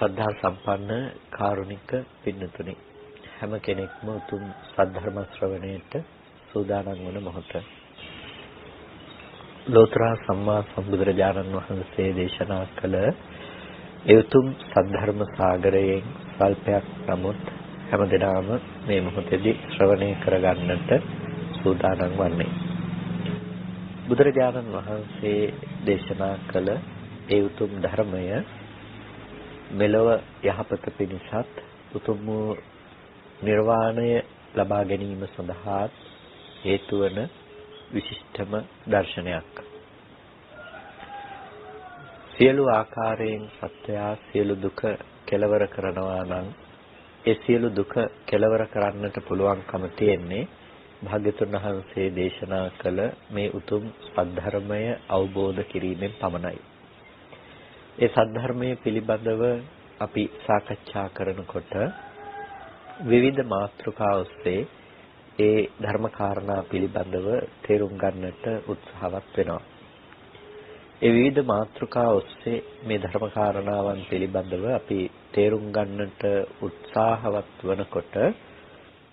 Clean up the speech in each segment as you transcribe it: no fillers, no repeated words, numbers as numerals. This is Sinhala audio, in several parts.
ශ්‍රද්ධා සම්පන්න කාරුණික පින්නතුනි හැම කෙනෙක්ම උතුම් සද්ධර්ම ශ්‍රවණයට සූදානම් වන මොහොත ලෝතර සම්මා සම්බුදුරජාණන් වහන්සේ දේශනා කළ ඒ උතුම් සද්ධර්ම සාගරයෙන් සල්පයක් නමුත් හැමදෙනාම මේ මොහොතේදී ශ්‍රවණය කරගන්නට සූදානම් වන්නේ බුදුරජාණන් වහන්සේ දේශනා කළ ඒ උතුම් ධර්මය මෙලොව යහපත පිණිසත් උතුම් වූ නිර්වාණය ලබා ගැනීම සඳහා හේතු වන විශිෂ්ටම දර්ශනයක්. සියලු ආකාරයෙන් සත්‍යය සියලු දුක කෙලවර කරනවා නම් ඒ සියලු දුක කෙලවර කරන්නට පුළුවන්කම තියෙන්නේ භාග්‍යතුන් වහන්සේ දේශනා කළ මේ උතුම් සද්ධර්මය අවබෝධ කිරීමෙන් පමණයි. ඒ සද්ධර්මයේ පිළිබඳව අපි සාකච්ඡා කරනකොට විවිධ මාතෘකා ඔස්සේ ඒ ධර්ම කාරණා පිළිබඳව තේරුම් ගන්නට උත්සාහවත් වෙනවා. ඒ විවිධ මාතෘකා ඔස්සේ මේ ධර්ම කාරණාවන් පිළිබඳව අපි තේරුම් ගන්නට උත්සාහවත් වනකොට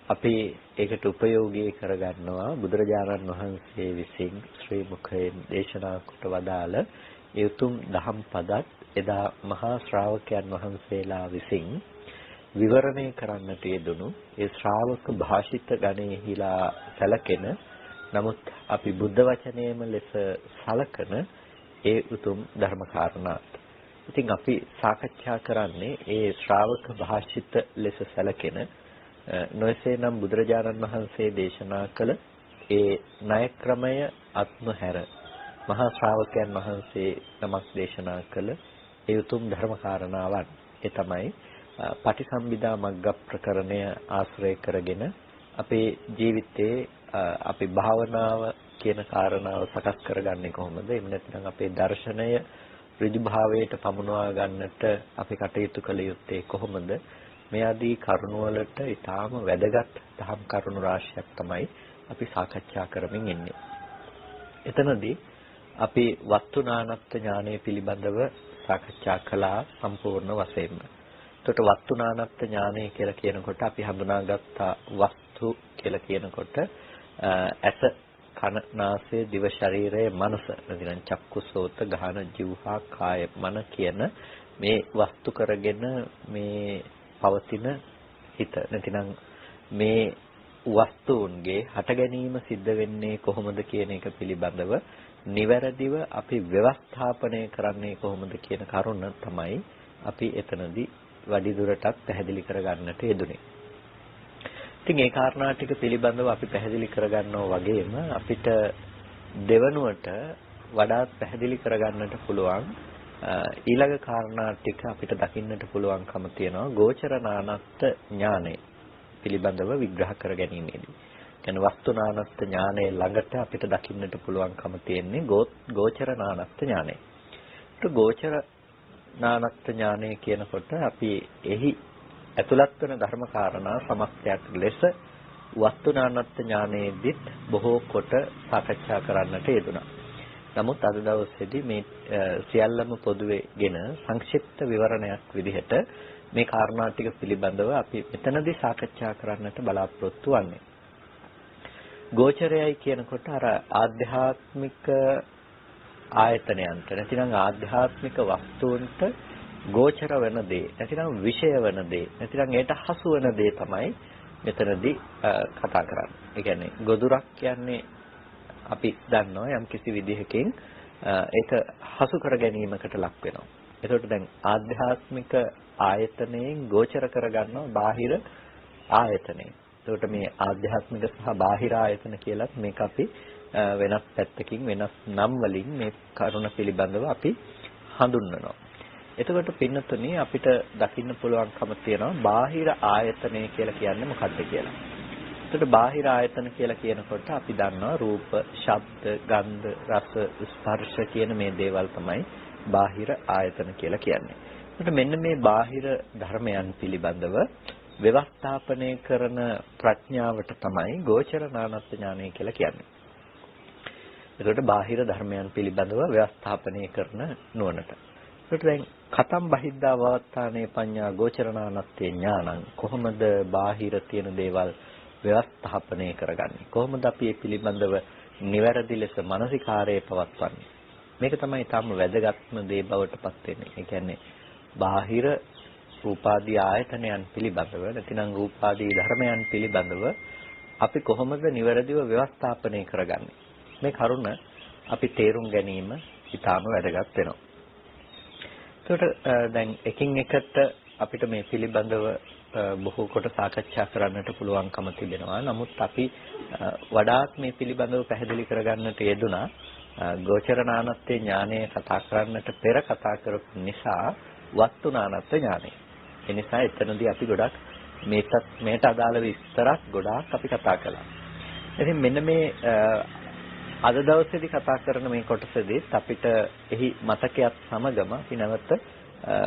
අපි ඒකට උපයෝගී කරගන්නවා බුදුරජාණන් වහන්සේ විසින් ශ්‍රී මුඛයෙන් දේශනා කොට වදාළ ඒ උතුම් දහම් පදත් එදා මහා ශ්‍රාවකයන් වහන්සේලා විසින් විවරණය කරන්නට යෙදුණු ඒ ශ්‍රාවක භාෂිත ගණයෙහිලා සැලකෙන නමුත් අපි බුද්ධ වචනයේම ලෙස සලකන ඒ උතුම් ධර්ම කාරණාත්. ඉතින් අපි සාකච්ඡා කරන්නේ ඒ ශ්‍රාවක භාෂිත ලෙස සැලකෙන නොයසේනම් බුදුරජාණන් වහන්සේ දේශනා කළ ඒ ණය ක්‍රමය අත්මහැර මහා ශ්‍රාවකයන් වහන්සේ නමක් දේශනා කළ ඒ උතුම් ධර්ම කාරණාවන්. ඒ තමයි පටිසම්භිදා මග්ග ප්‍රකරණය ආශ්‍රය කරගෙන අපේ ජීවිතයේ අපි භාවනාව කියන කාරණාව සකස් කරගන්නේ කොහොමද? එහෙම නැත්නම් අපේ දර්ශනය ඍජු භාවයට පමුණවා ගන්නට අපි කටයුතු කළ යුත්තේ කොහොමද? මේ ආදී කරුණු වලට ඊටාම වැදගත් දහම් කරුණු රාශියක් තමයි අපි සාකච්ඡා කරමින් ඉන්නේ. එතනදී අපි වස්තුනානත්ත් ඥානය පිළිබඳව සාකච්ඡා කළා සම්පූර්ණ වශයෙන්ම. එතකොට වස්තුනානත්ත් ඥානය කියලා කියනකොට අපි හඳුනාගත්ත වස්තු කියලා කියනකොට ඇස, කන, නාසය, දිව, ශරීරය, මනස, නැතිනම් චක්කු, සෝත, ගහන, જીවහා, කාය, මන කියන මේ වස්තු කරගෙන මේ පවතින හිත. නැතිනම් මේ වස්තුන්ගේ හට ගැනීම සිද්ධ වෙන්නේ කොහොමද කියන එක පිළිබඳව නිවැරදිව අපි ව්‍යවස්ථාපනය කරන්නේ කොහොමද කියන කරුණ තමයි අපි එතනදී වැඩි දුරටත් පැහැදිලි කරගන්නට යෙදුනේ. ඉතින් ඒ කාරණා ටික පිළිබඳව අපි පැහැදිලි කරගන්නවා වගේම අපිට දෙවනුවට වඩාත් පැහැදිලි කරගන්නට පුළුවන් ඊළඟ කාරණා ටික අපිට දකින්නට පුළුවන්කම තියෙනවා ගෝචර නානත්ත් ඥානය පිළිබඳව විග්‍රහ කර ගැනීමේදී. කියන්නේ වස්තුනානත්ත් ඥානයේ ළඟට අපිට දකින්නට පුළුවන්කම තියෙන්නේ ගෝචර නානත්ත් ඥානය. ඒක ගෝචර නානත්ත් ඥානය කියනකොට අපි එහි ඇතුළත් වන ධර්ම කාරණා සමස්තයක් ලෙස වස්තුනානත්ත් ඥානයේදීත් බොහෝ කොට සාකච්ඡා කරන්නට යෙදුණා. නමුත් අද දවසේදී මේ සියල්ලම පොදුවේගෙන සංක්ෂිප්ත විවරණයක් විදිහට මේ කාරණා ටික පිළිබඳව අපි මෙතනදී සාකච්ඡා කරන්නට බලාපොරොත්තු වෙන්නේ. ගෝචරයයි කියනකොට අර ආධ්‍යාත්මික ආයතනයන්ට නැතිනම් ආධ්‍යාත්මික වස්තුන්ට ගෝචර වෙන දේ නැතිනම් විෂය වෙන දේ නැතිනම් ඒට හසු වෙන දේ තමයි මෙතනදී කතා කරන්නේ. ඒ කියන්නේ ගොදුරක් කියන්නේ අපි දන්නවා යම් කිසි විදිහකින් ඒක හසු කර ගැනීමකට ලක් වෙනවා. එතකොට දැන් ආධ්‍යාත්මික ආයතනයෙන් ගෝචර කරගන්නවා බාහිර ආයතනය. එතකොට මේ ආධ්‍යාත්මික සහ බාහිර ආයතන කියලත් මේක අපි වෙනස් පැත්තකින් වෙනස් නම් වලින් මේ කරුණ පිළිබඳව අපි හඳුන්වනවා. එතකොට පින්නතුනේ අපිට දකින්න පුළුවන්කම තියෙනවා බාහිර ආයතනය කියලා කියන්නේ මොකක්ද කියලා. එතකොට බාහිර ආයතන කියලා කියනකොට අපි දන්නවා රූප, ශබ්ද, ගන්ධ, රස, ස්පර්ශ කියන මේ දේවල් තමයි බාහිර ආයතන කියලා කියන්නේ. එතකොට මෙන්න මේ බාහිර ධර්මයන් පිළිබඳව ව්‍යවස්ථාපනය කරන ප්‍රඥාවට තමයි ගෝචර නානත්ත් ඥානය කියලා කියන්නේ. එතකොට බාහිර ධර්මයන් පිළිබඳව ව්‍යවස්ථාපනය කරන නුවණට. ඒකට දැන් කතම් බහිද්දා වවත්තානේ පඤ්ඤා ගෝචරණානත්තේ ඥානං කොහොමද බාහිර තියෙන දේවල් ව්‍යවස්ථාපනය කරගන්නේ? කොහොමද අපි මේ පිළිබඳව නිවැරදි ලෙස මානසිකාරයේ පවත්වන්නේ? මේක තමයි තාම වැදගත්ම දේ බවට පත් වෙන්නේ. ඒ කියන්නේ බාහිර රූපාදී ආයතනයන් පිළිබඳව නැතිනම් රූපාදී ධර්මයන් පිළිබඳව අපි කොහොමද නිවැරදිව ව්‍යවස්ථාපනය කරගන්නේ? මේ කරුණ අපි තේරුම් ගැනීම ඉතාම වැදගත් වෙනවා. ඒකට දැන් එකින් එකට අපිට මේ පිළිබඳව බොහෝ කොට සාකච්ඡා කරන්නට පුළුවන්කම තිබෙනවා. නමුත් අපි වඩාත් මේ පිළිබඳව පැහැදිලි කරගන්නට යෙදුනා ගෝචරණානත්තේ ඥානය කතා කරන්නට පෙර කතා කරපු නිසා වස්තුනානත්ත ඥානය. ඒ නිසා එතනදී අපි ගොඩක් මේට අදාළ විස්තරත් ගොඩාක් අපි කතා කළා. ඉතින් මෙන්න මේ අද දවසේදී කතා කරන මේ කොටසදී අපිට එහි මතකයක් සමගම අපි නැවත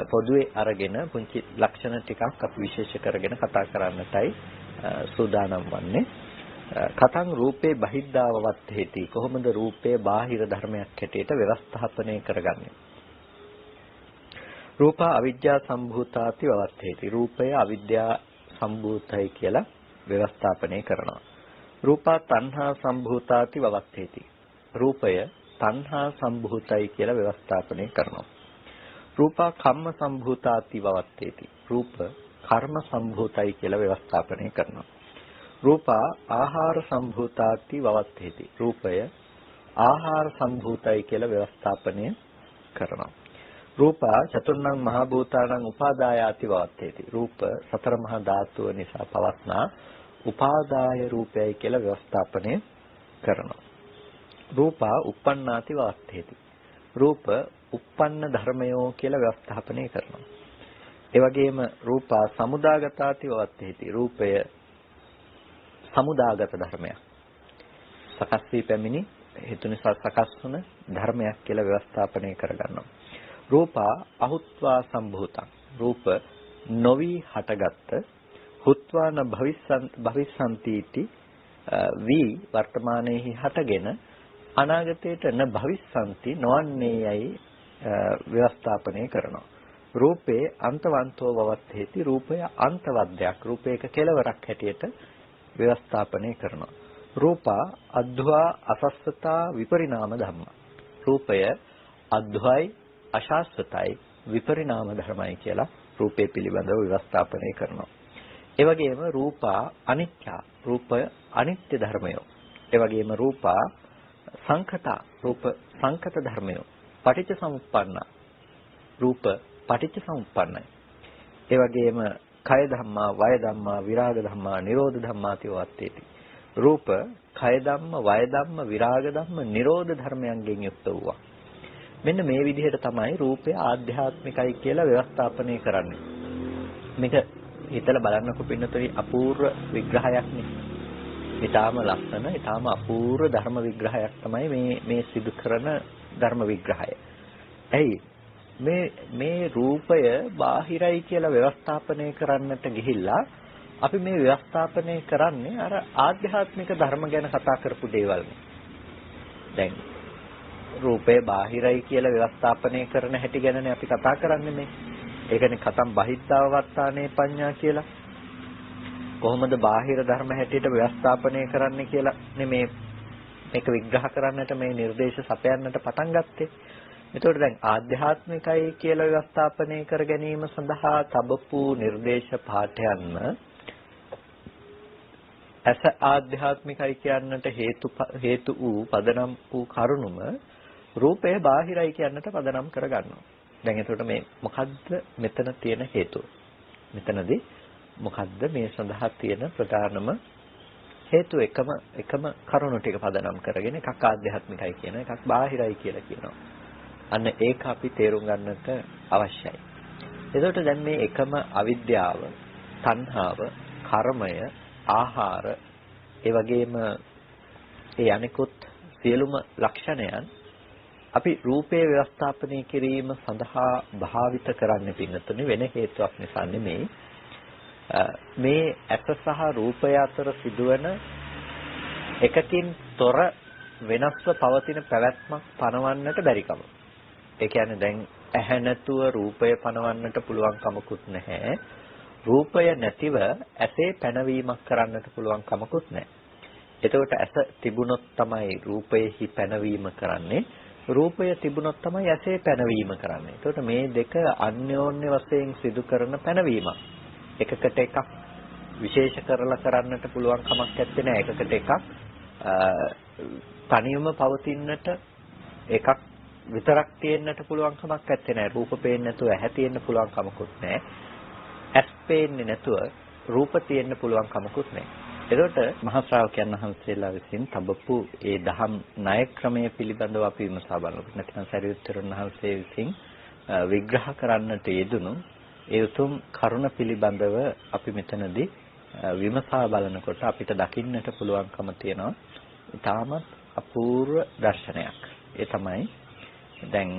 පොදුවේ අරගෙන පුංචි ලක්ෂණ ටිකක් අපි විශේෂ කරගෙන කතා කරන්නටයි සූදානම් වන්නේ. කතං රූපේ බහිද්ධාව වත්තේති කොහොමද රූපේ බාහිර ධර්මයක් හැටියට ව්‍යවස්ථාපනය කරගන්නේ? රූපා අවිද්‍යා සම්භූතාති වවත්තේති රූපය අවිද්‍යා සම්භූතයි කියලා ව්‍යවස්ථාපනය කරනවා. රූපා තණ්හා සම්භූතාති වවත්තේති රූපය තණ්හා සම්භූතයි කියලා ව්‍යවස්ථාපනය කරනවා. රූපා කම්ම සම්භූතාති වවත්තේති රූප කර්ම සම්භූතයි කියලා ව්‍යවස්ථාපනය කරනවා. රූපා ආහාර සම්භූතාති වවත්තේති රූපය ආහාර සම්භූතයි කියලා ව්‍යවස්ථාපනය කරනවා. රූපා චතුර්ණං මහ භූතානං උපාදායාති වවත්තේති රූප සතර මහා ධාතුව නිසා පවස්නා උපාදාය රූපයයි කියලා ව්‍යවස්ථාපනය කරනවා. රූපා uppannāti වවත්තේති රූප uppන්න ධර්මයෝ කියලා ව්‍යවස්ථාපනය කරනවා. ඒ වගේම රූපා සමුදාගතාති වවත්තේති රූපය සමුදාගත ධර්මයක්. සකස් වී පැමිණි හේතු නිසා සකස් වන ධර්මයක් කියලා ව්‍යවස්ථාපනය කරගන්නවා. රූපා අහුත්වා සම්භූතං රූප නොවි හටගත්ත හුත්වාන භවිස්සන්තිටි වී වර්තමානයේහි හටගෙන අනාගතයට න භවිස්සන්ති නොවන්නේ යයි ව්‍යවස්ථාපනය කරනවා. රූපේ අන්තවන්තෝ වවත්තේති රූපය අන්තවද්දයක් රූපයක කෙලවරක් හැටියට ව්‍යවස්ථාපනය කරනවා. රූපා අද්වා අසස්සතා විපරිණාම ධම්ම රූපය අද්වයි අශාස්වතයි විපරිණාම ධර්මයි කියලා රූපේ පිළිබඳව ව්‍යවස්ථාපනය කරනවා. ඒ වගේම රූපා අනිත්‍ය රූපය අනිත්‍ය ධර්මය. ඒ වගේම රූපා සංඛතා රූප සංඛත ධර්මය. පටිච්ච සමුප්පන්න රූප පටිච්ච සමුප්පන්නයි. ඒ වගේම කය ධම්මා වය ධම්මා විරාග ධම්මා නිරෝධ ධම්මාති වත්තේති. රූප කය ධම්ම වය ධම්ම විරාග ධම්ම නිරෝධ ධර්මයන්ගෙන් යුක්ත වූවා. මෙන්න මේ විදිහට තමයි රූපය ආධ්‍යාත්මිකයි කියලා ව්‍යවස්ථාපනය කරන්නේ. මේක හිතලා බලන්නකො පින්නතොයි අපූර්ව විග්‍රහයක් නේ. ඊටාම ලස්සන, ඊටාම අපූර්ව ධර්ම විග්‍රහයක් තමයි මේ සිදු කරන ධර්ම විග්‍රහය. ඇයි මේ රූපය බාහිරයි කියලා ව්‍යවස්ථාපනය කරන්නට ගිහිල්ලා අපි මේ ව්‍යවස්ථාපනය කරන්නේ අර ආධ්‍යාත්මික ධර්ම ගැන කතා කරපු දේවල්නේ. දැන් රූපේ බාහිරයි කියලා ව්‍යවස්ථාපනය කරන හැටි ගැනනේ අපි කතා කරන්නේ මේ. ඒකනේ කතම් බහිද්ධාව වත්තානේ පඤ්ඤා කියලා. කොහොමද බාහිර ධර්ම හැටියට ව්‍යවස්ථාපනය කරන්නේ කියලා නේ මේක විග්‍රහ කරන්නට මේ නිර්දේශ සපයන්නට පටන් ගත්තේ. එතකොට දැන් ආධ්‍යාත්මිකයි කියලා ව්‍යවස්ථාපනය කර ගැනීම සඳහා තබපු නිර්දේශ පාඨයන්ම ඇස ආධ්‍යාත්මිකයි කියන්නට හේතු වූ පදනම් වූ කරුණුම රූපය බාහිරයි කියන්නට පදනම් කරගන්නවා. දැන් එතකොට මේ මොකද්ද මෙතන තියෙන හේතුව? මෙතනදී මොකද්ද මේ සඳහා තියෙන ප්‍රධානම හේතුව? එකම කරුණු ටික පදනම් කරගෙන එකක් ආධ්‍යාත්මිකයි කියන එකක් බාහිරයි කියලා කියනවා. අන්න ඒක අපි තේරුම් ගන්නට අවශ්‍යයි. එතකොට දැන් මේ එකම අවිද්‍යාව, තණ්හාව, කර්මය, ආහාර, ඒ වගේම ඒ අනිකුත් සියලුම ලක්ෂණයන් අපි රූපේ ව්‍යවස්ථාපනය කිරීම සඳහා භාවිත කරන්න පින්නතුනේ වෙන හේතුවක් නිසා නෙමෙයි. මේ ඇස සහ රූපය අතර සිදුවන එකකින් තොර වෙනස්ව පවතින පැවැත්මක් පනවන්නට බැරිකම. ඒ කියන්නේ දැන් ඇහැ නැතුව රූපය පනවන්නට පුළුවන් කමකුත් නැහැ. රූපය නැතිව ඇසේ පැනවීමක් කරන්නට පුළුවන් කමකුත් නැහැ. එතකොට ඇස තිබුණොත් තමයි රූපයෙහි පැනවීම කරන්නේ. රූපය තිබුණොත් තමයි ඇසේ පැනවීම කරන්නේ. එතකොට මේ දෙක අන්‍යෝන්‍ය වශයෙන් සිදු කරන පැනවීමක්. එකකට එකක් විශේෂ කරලා කරන්නට පුළුවන් කමක් නැත්තේ නෑ. එකකට එකක් තනියම පවතින්නට එකක් විතරක් තියෙන්නට පුළුවන් කමක් නැත්තේ නෑ. රූප පේන්නේ නැතුව ඇහැ තියෙන්න පුළුවන් කමකුත් නෑ. ඇස් පේන්නේ නැතුව රූප තියෙන්න පුළුවන් කමකුත් නෑ. එතකොට මහා ශ්‍රාවකයන් වහන්සේලා විසින් තබපු ඒ දහම් ණය ක්‍රමයේ පිළිබඳව අපි විමසා බලමු. නැත්නම් සරියුත්තරුන් වහන්සේ විසින් විග්‍රහ කරන්නට යෙදුණු ඒ උතුම් කරුණ පිළිබඳව අපි මෙතනදී විමසා බලනකොට අපිට දකින්නට පුළුවන්කම තියෙනවා. ඊටමත් අපූර්ව දර්ශනයක්. ඒ තමයි දැන්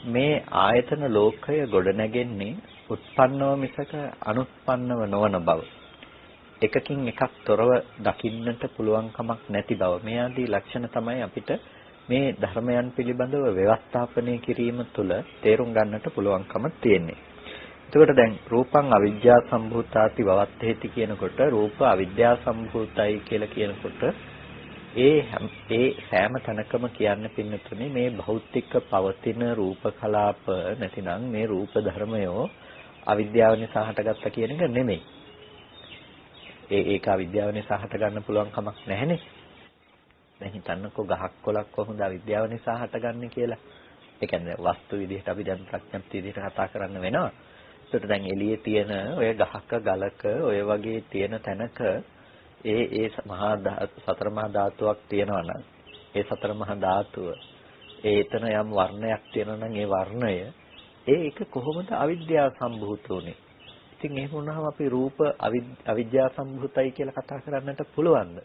මේ ආයතන ලෝකය ගොඩනැගෙන්නේ උත්පන්නව මිසක අනුත්පන්නව නොවන බව. එකකින් එකක් තොරව දකින්නට පුළුවන් කමක් නැති බව. මේ ආදී ලක්ෂණ තමයි අපිට මේ ධර්මයන් පිළිබඳව ව්‍යවස්ථාපනය කිරීම තුළ තේරුම් ගන්නට පුළුවන්කම තියෙන්නේ. එතකොට දැන් රූපං අවිජ්ජා සම්භූතාති වවත්තේති කියනකොට රූප අවිද්‍යා සම්භූතයි කියලා කියනකොට ඒ සෑම තැනකම කියන්න පින්නතුනේ මේ භෞතික පවතින රූප කලාප නැතිනම් මේ රූප ධර්මයෝ අවිද්‍යාව නිසා හටගත්තා කියන එක නෙමෙයි. ඒක අවිද්‍යාව නිසා හට ගන්න පුළුවන් කමක් නැහැනේ. දැන් හිතන්නකෝ ගහක් කොළක් කොහොමද අවිද්‍යාව නිසා හටගන්නේ කියලා. ඒ කියන්නේ වස්තු විදිහට අපි දැන් ප්‍රඥප්ති විදිහට කතා කරන්න වෙනවා. ඒකට දැන් එළියේ තියෙන ඔය ගහක ගලක ඔය වගේ තියෙන තැනක ඒ මහා සතර මහා ධාතුවක් තියෙනවා නම් ඒ සතර මහා ධාතුව එතන යම් වර්ණයක් තියෙනවා නම් ඒ වර්ණය ඒක කොහොමද අවිද්‍යාව සම්භූත උනේ? ඉතින් එහෙම වුණාම අපි රූප අවිද්‍යා සම්භූතයි කියලා කතා කරන්නට පුළුවන්ද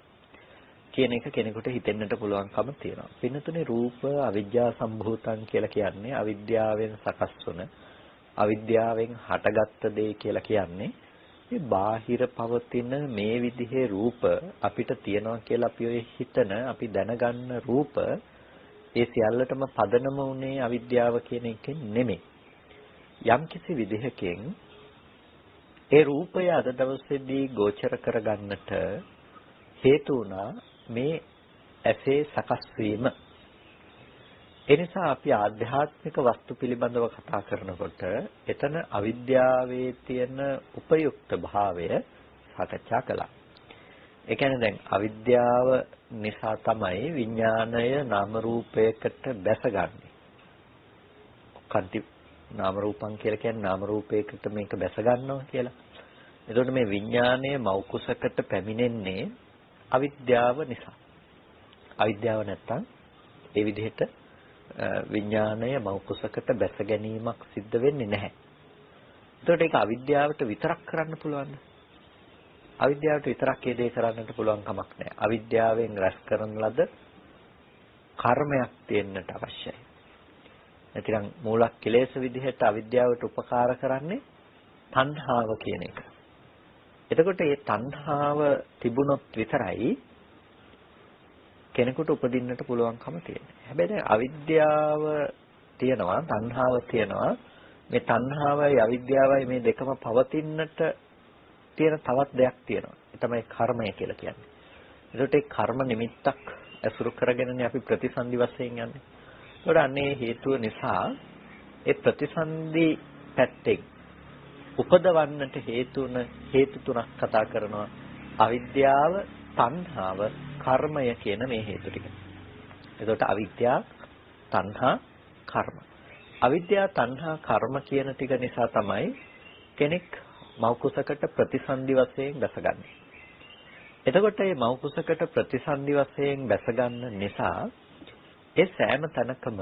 කියන එක කෙනෙකුට හිතෙන්නට පුළුවන්කම තියෙනවා. පින්නතුනේ රූප අවිද්‍යා සම්භූතං කියලා කියන්නේ අවිද්‍යාවෙන් සකස් වුණ අවිද්‍යාවෙන් හටගත්ත දේ කියලා කියන්නේ මේ බාහිර පවතින මේ විදිහේ රූප අපිට තියෙනවා කියලා අපි ඔය හිතන අපි දැනගන්න රූප ඒ සියල්ලටම පදනම උනේ අවිද්‍යාව කියන එකෙන් නෙමෙයි. යම්කිසි විදිහකින් ඒ රූපය අද දවසේදී ගෝචර කරගන්නට හේතු වුණා මේ ඇසේ සකස් වීම. ඒ නිසා අපි ආධ්‍යාත්මික වස්තු පිළිබඳව කතා කරනකොට එතන අවිද්‍යාවේ තියෙන උපයුක්ත භාවය සාකච්ඡා කළා. ඒ කියන්නේ දැන් අවිද්‍යාව නිසා තමයි විඥාණය නාම රූපයකට බැසගන්නේ. කන්ති නාම රූපං කියලා කියන්නේ නාම රූපයකට මේක බැස ගන්නවා කියලා. එතකොට මේ විඥාණය මෞකුසකට පැමිණෙන්නේ අවිද්‍යාව නිසා. අවිද්‍යාව නැත්තම් ඒ විදිහට විඥාණය මෞකුසකට බැස ගැනීමක් සිද්ධ වෙන්නේ නැහැ. එතකොට ඒක අවිද්‍යාවට විතරක් කරන්න පුළුවන්ද? අවිද්‍යාවට විතරක් ඒ දේ කරන්නට පුළුවන් කමක් නැහැ. අවිද්‍යාවෙන් රැස් කරන ලද කර්මයක් තියෙන්නට අවශ්‍යයි. නැතිනම් මූලක් කෙලෙස් විදිහට අවිද්‍යාවට උපකාර කරන්නේ තණ්හාව කියන එක. එතකොට මේ තණ්හාව තිබුණොත් විතරයි කෙනෙකුට උපදින්නට පුළුවන්කම තියෙන්නේ. හැබැයි දැන් අවිද්‍යාව තියෙනවා, තණ්හාව තියෙනවා. මේ තණ්හාවයි අවිද්‍යාවයි මේ දෙකම පවතින්නට තියෙන තවත් දෙයක් තියෙනවා. ඒ තමයි කර්මය කියලා කියන්නේ. එතකොට ඒ කර්ම නිමිත්තක් ඇසුරු කරගෙනනේ අපි ප්‍රතිසන්දි වශයෙන් යන්නේ. ඒකට අන්නේ හේතුව නිසා ඒ ප්‍රතිසන්දි පැත්තෙන් උපදවන්නට හේතු තුනක් කතා කරනවා. අවිද්‍යාව, තණ්හාව, කර්මය කියන මේ හේතු ටික. එතකොට අවිද්‍යාව, තණ්හා, කර්ම. අවිද්‍යාව, තණ්හා, කර්ම කියන ටික නිසා තමයි කෙනෙක් මෞකුසකට ප්‍රතිසන්දි වශයෙන් දැසගන්නේ. එතකොට මේ මෞකුසකට ප්‍රතිසන්දි වශයෙන් දැසගන්න නිසා ඒ සෑම තැනකම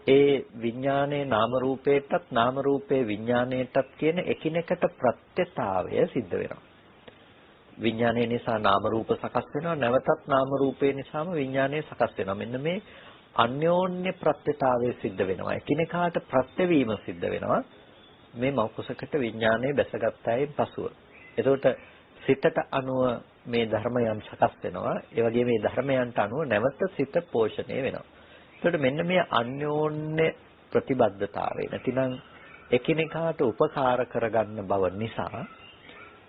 ඒ විඥානයේ නාම රූපේටත් නාම රූපේ විඥානයටත් කියන එකිනෙකට ප්‍රත්‍යතාවය සිද්ධ වෙනවා. විඥානය නිසා නාම රූප සකස් වෙනවා, නැවතත් නාම රූපේ නිසාම විඥානය සකස් වෙනවා. මෙන්න මේ අන්‍යෝන්‍ය ප්‍රත්‍යතාවය සිද්ධ වෙනවා. එකිනෙකාට ප්‍රත්‍යවීම සිද්ධ වෙනවා. මේ මෞකුසකට විඥානය බැසගත්තායින් පසුව. එතකොට සිතට අනුව මේ ධර්මයන් සකස් වෙනවා. ඒ වගේ මේ ධර්මයන්ට අනුව නැවත සිත පෝෂණය වෙනවා. එතකොට මෙන්න මේ අන්‍යෝන්‍ය ප්‍රතිබද්ධතාවය නැතිනම් එකිනෙකාට උපකාර කරගන්න බව නිසා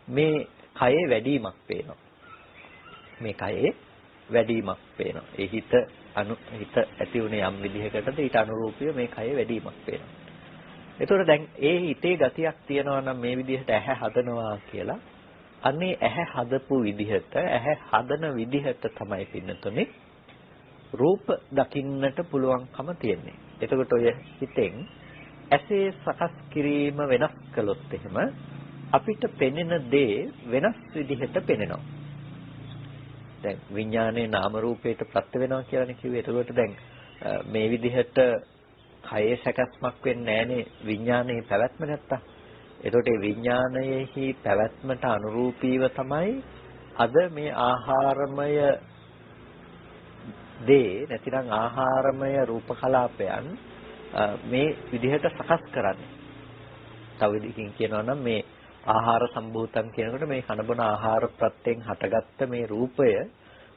මේ කයේ වැඩිමක් පේනවා. මේ කයේ වැඩිමක් පේනවා. ඒ හිත ඇති වුණේ යම් විදිහකටද ඊට අනුරූපීව මේ කයේ වැඩිමක් පේනවා. ඒතකොට දැන් ඒ හිතේ ගතියක් තියෙනවා නම් මේ විදිහට ඇහැ හදනවා කියලා අන්නේ ඇහැ හදපු විදිහට ඇහැ හදන විදිහට තමයි පින්නතුනේ රූප දකින්නට පුළුවන්කම තියෙන්නේ. එතකොට ඔය හිතෙන් ඇසේ සකස් කිරීම වෙනස් කළොත් එහෙම අපිට පෙනෙන දේ වෙනස් විදිහට පෙනෙනවා. දැන් විඥානයේ නාම රූපයට ප්‍රත්‍ය වෙනවා කියලානේ කිව්වේ. එතකොට දැන් මේ විදිහට කයේ සැකස්මක් වෙන්නේ නැහනේ විඥානයේ පැවැත්ම නැත්තම්. එතකොට මේ විඥානයේහි පැවැත්මට අනුරූපීව තමයි අද මේ ආහාරමය දේ නැතිනම් ආහාරමය රූප කලාපයන් මේ විදිහට සකස් කරන්නේ. තව විදිහකින් කියනවා නම් මේ ආහාර සම්භූතම් කියනකොට මේ කනබන ආහාර ප්‍රත්‍යයෙන් හටගත්ත මේ රූපය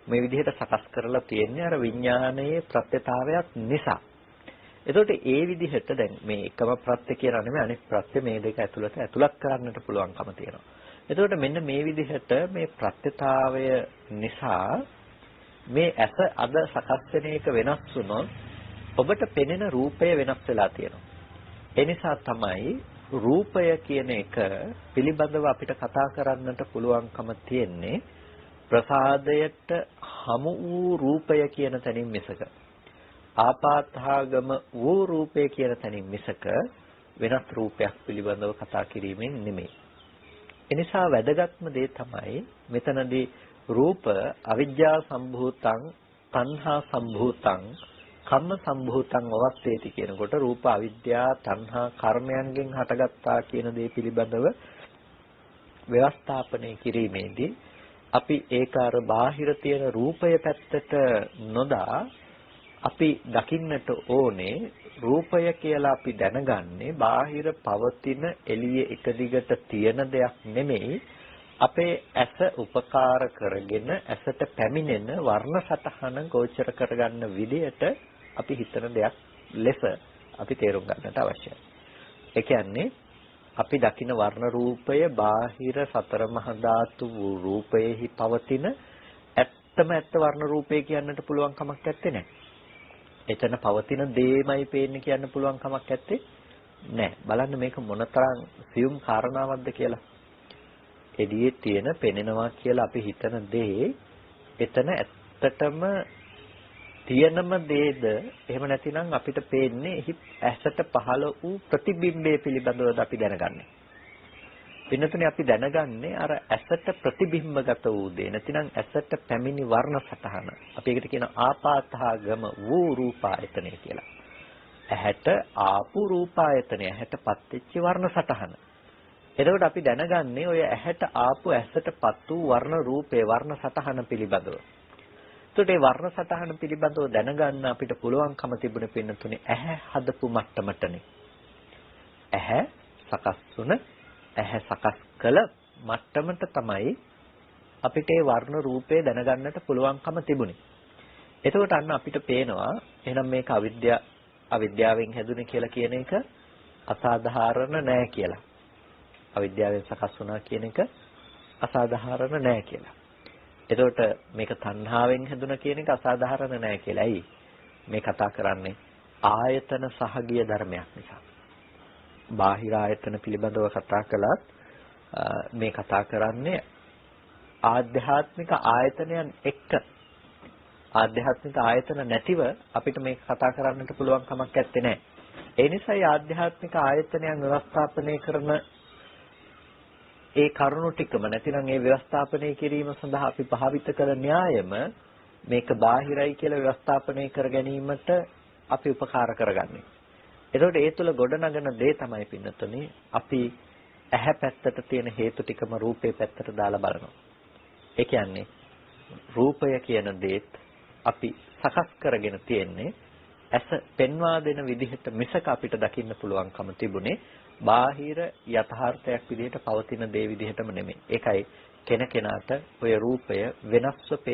මේ විදිහට සකස් කරලා තියෙන්නේ අර විඥානයේ ප්‍රත්‍යතාවයක් නිසා. එතකොට ඒ විදිහට දැන් මේ එකම ප්‍රත්‍ය කියලා නෙමෙයි අනෙක් ප්‍රත්‍ය මේ දෙක ඇතුළත් කරන්නට පුළුවන්කම තියෙනවා. එතකොට මෙන්න මේ විදිහට මේ ප්‍රත්‍යතාවය නිසා මේ ඇස අද සකස් වෙන එක වෙනස් වුණොත් ඔබට පෙනෙන රූපය වෙනස් වෙලා තියෙනවා. ඒ නිසා තමයි රූපය කියන එක පිළිබඳව අපිට කතා කරන්නට පුළුවන්කම තියෙන්නේ ප්‍රසාදයට හමු වූ රූපය කියන තැනින් මිසක ආපාතාගම වූ රූපය කියන තැනින් මිසක වෙනස් රූපයක් පිළිබඳව කතා කිරීමෙන් නෙමෙයි. එනිසා වැදගත්ම දේ තමයි මෙතනදී රූප අවිජ්ජා සම්භූතං තණ්හා සම්භූතං කම්ම සම්භූතං අවස්ථේති කියනකොට රූප අවිද්‍යා තණ්හා කර්මයන්ගෙන් හටගත්තා කියන දේ පිළිබඳව ව්‍යවස්ථාපනය කිරීමේදී අපි ඒක අර බාහිර තියෙන රූපය පැත්තට නොදා අපි දකින්නට ඕනේ රූපය කියලා අපි දැනගන්නේ බාහිර පවතින එළියේ එක දිගට තියෙන දෙයක් නෙමෙයි අපේ ඇස උපකාර කරගෙන ඇසට පැමිණෙන වර්ණ සටහන ගෝචර කරගන්න විදියට අපි හිතන දෙයක් ලෙස අපි තේරුම් ගන්නට අවශ්‍යයි. ඒ කියන්නේ අපි දකින වර්ණ රූපය බාහිර සතර මහා ධාතු වූ රූපයේහි පවතින ඇත්තම ඇත්ත වර්ණ රූපය කියන්නට පුළුවන් කමක් නැත්තේ නෑ. එතන පවතින දේමයි පේන්නේ කියන්න පුළුවන් කමක් නැත්තේ නෑ. බලන්න මේක මොනතරම් සියුම් කාරණාවක්ද කියලා. එළියේ තියෙන පෙනෙනවා කියලා අපි හිතන දේ එතන ඇත්තටම තියෙනම දේද එහෙම නැතිනම් අපිට පේන්නේ ඇසට පහළ වූ ප්‍රතිබිම්බය පිළිබඳව අපි දැනගන්නේ. වෙනතුනේ අපි දැනගන්නේ අර ඇසට ප්‍රතිබිම්බගත වූ දේ නැතිනම් ඇසට පැමිණි වර්ණ සටහන. අපි ඒකට කියන ආපාතහගම වූ රූපායතනය කියලා. ඇහැට ආපු රූපායතනය ඇහැටපත් වෙච්ච වර්ණ සටහන. එතකොට අපි දැනගන්නේ ඔය ඇහැට ආපු ඇසටපත් වූ වර්ණ රූපේ වර්ණ සටහන පිළිබඳව. එතකොට මේ වර්ණ සටහන පිළිබඳව දැනගන්න අපිට පුළුවන්කම තිබුණේ පින්නතුනේ ඇහැ හදපු මට්ටමටනේ. ඇහැ සකස් වුණ ඇහැ සකස් කළ මට්ටමට තමයි අපිට මේ වර්ණ රූපේ දැනගන්නට පුළුවන්කම තිබුණේ. එතකොට අන්න අපිට පේනවා එහෙනම් මේක අවිද්‍යාවෙන් හැදුනේ කියලා කියන එක අසාධාරණ නෑ කියලා. අවිද්‍යාවෙන් සකස් වුණා කියන එක අසාධාරණ නෑ කියලා. එතකොට මේක තණ්හාවෙන් හැදුණා කියන එක අසාධාරණ නෑ කියලා. ඇයි? මේ කතා කරන්නේ ආයතන සහගිය ධර්මයක් නිසා. බාහිර ආයතන පිළිබඳව කතා කළත් මේ කතා කරන්නේ ආධ්‍යාත්මික ආයතනයන් එක්ක. ආධ්‍යාත්මික ආයතන නැතිව අපිට මේක කතා කරන්නට පුළුවන් කමක් නැත්තේ නෑ. ඒ නිසා ආධ්‍යාත්මික ආයතනයන් ව්‍යවස්ථාපනය කරන ඒ කරුණු ටිකම නැතිනම් ඒ ව්‍යවස්ථාපනය කිරීම සඳහා අපි භාවිත කළ න්‍යායම මේක බාහිරයි කියලා ව්‍යවස්ථාපනය කර ගැනීමට අපි උපකාර කරගන්නේ. එතකොට ඒ තුල ගොඩනගන දේ තමයි පින්නතුනේ අපි ඇහැ පැත්තට තියෙන හේතු ටිකම රූපේ පැත්තට දාලා බලනවා. ඒ කියන්නේ රූපය කියන දේත් අපි සකස් කරගෙන තියෙන්නේ ඇස පෙන්වා දෙන විදිහට මිසක අපිට දකින්න පුළුවන්කම තිබුණේ බාහිර යථාර්ථයක් විදිහට පවතින දේ විදිහටම නෙමෙයි. ඒකයි කෙනකෙනාට ඔය රූපය වෙනස්ව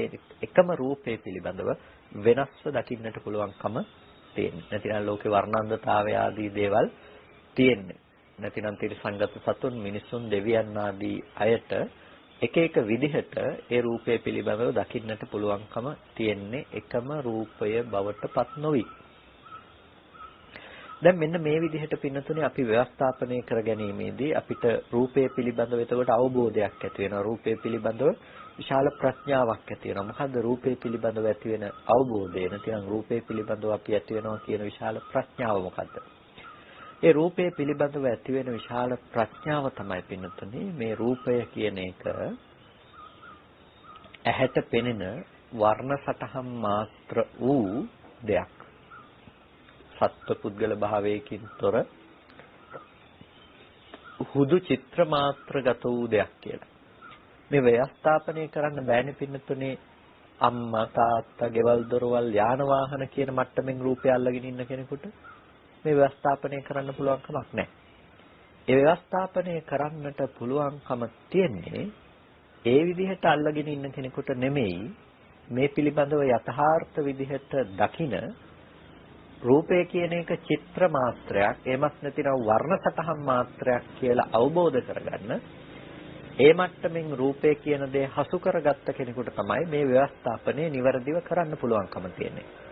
එකම රූපේ පිළිබඳව වෙනස්ව දකින්නට පුළුවන්කම තියෙන්නේ. නැතිනම් ලෝකේ වර්ණන්දතාවය ආදී දේවල් තියෙන්නේ. නැතිනම් තිරසංගත සතුන් මිනිසුන් දෙවියන් ආදී අයට එක එක විදිහට ඒ රූපය පිළිබඳව දකින්නට පුළුවන්කම තියෙන්නේ එකම රූපය බවට පත් නොවි. දැන් මෙන්න මේ විදිහට පින්නතුනේ අපි ව්‍යවස්ථාපනය කර ගැනීමේදී අපිට රූපය පිළිබඳව එතකොට අවබෝධයක් ඇති වෙනවා. රූපය පිළිබඳව විශාල ප්‍රඥාවක් ඇති වෙනවා. මොකද්ද රූපය පිළිබඳව ඇති වෙන අවබෝධය? නැතිනම් රූපය පිළිබඳව අපි ඇති වෙනවා කියන විශාල ප්‍රඥාව මොකද්ද? ඒ රූපය පිළිබඳව ඇති වෙන විශාල ප්‍රඥාව තමයි පින්නතුනේ මේ රූපය කියන එක ඇහැට පෙනෙන වර්ණ සටහන් මාත්‍ර වූ දෙයක්. සත්ව පුද්ගල භාවයකින් තොර හුදු චිත්‍ර මාත්‍රගත වූ දෙයක් කියලා. මේ ව්‍යවස්ථාපනය කරන්න බෑනේ පින්නතුනේ අම්මා තාත්තා ගෙවල් දොරවල් යාන වාහන කියන මට්ටමින් රූපය අල්ලගෙන ඉන්න කෙනෙකුට මේ ව්‍යවස්ථාපනය කරන්න පුළුවන් කමක් නැහැ. ඒ ව්‍යවස්ථාපනය කරන්නට පුළුවන්කම තියෙන්නේ ඒ විදිහට අල්ලගෙන ඉන්න කෙනෙකුට නෙමෙයි මේ පිළිබඳව යථාර්ථ විදිහට දකින රූපය කියන එක චිත්‍ර මාත්‍රයක් එමත් නැතිනම් වර්ණ සටහන් මාත්‍රයක් කියලා අවබෝධ කරගන්න ඒ මට්ටමින් රූපය කියන දේ හසු කරගත්ත කෙනෙකුට තමයි මේ ව්‍යවස්ථාපනය નિවරදිව කරන්න පුළුවන්කම තියෙන්නේ.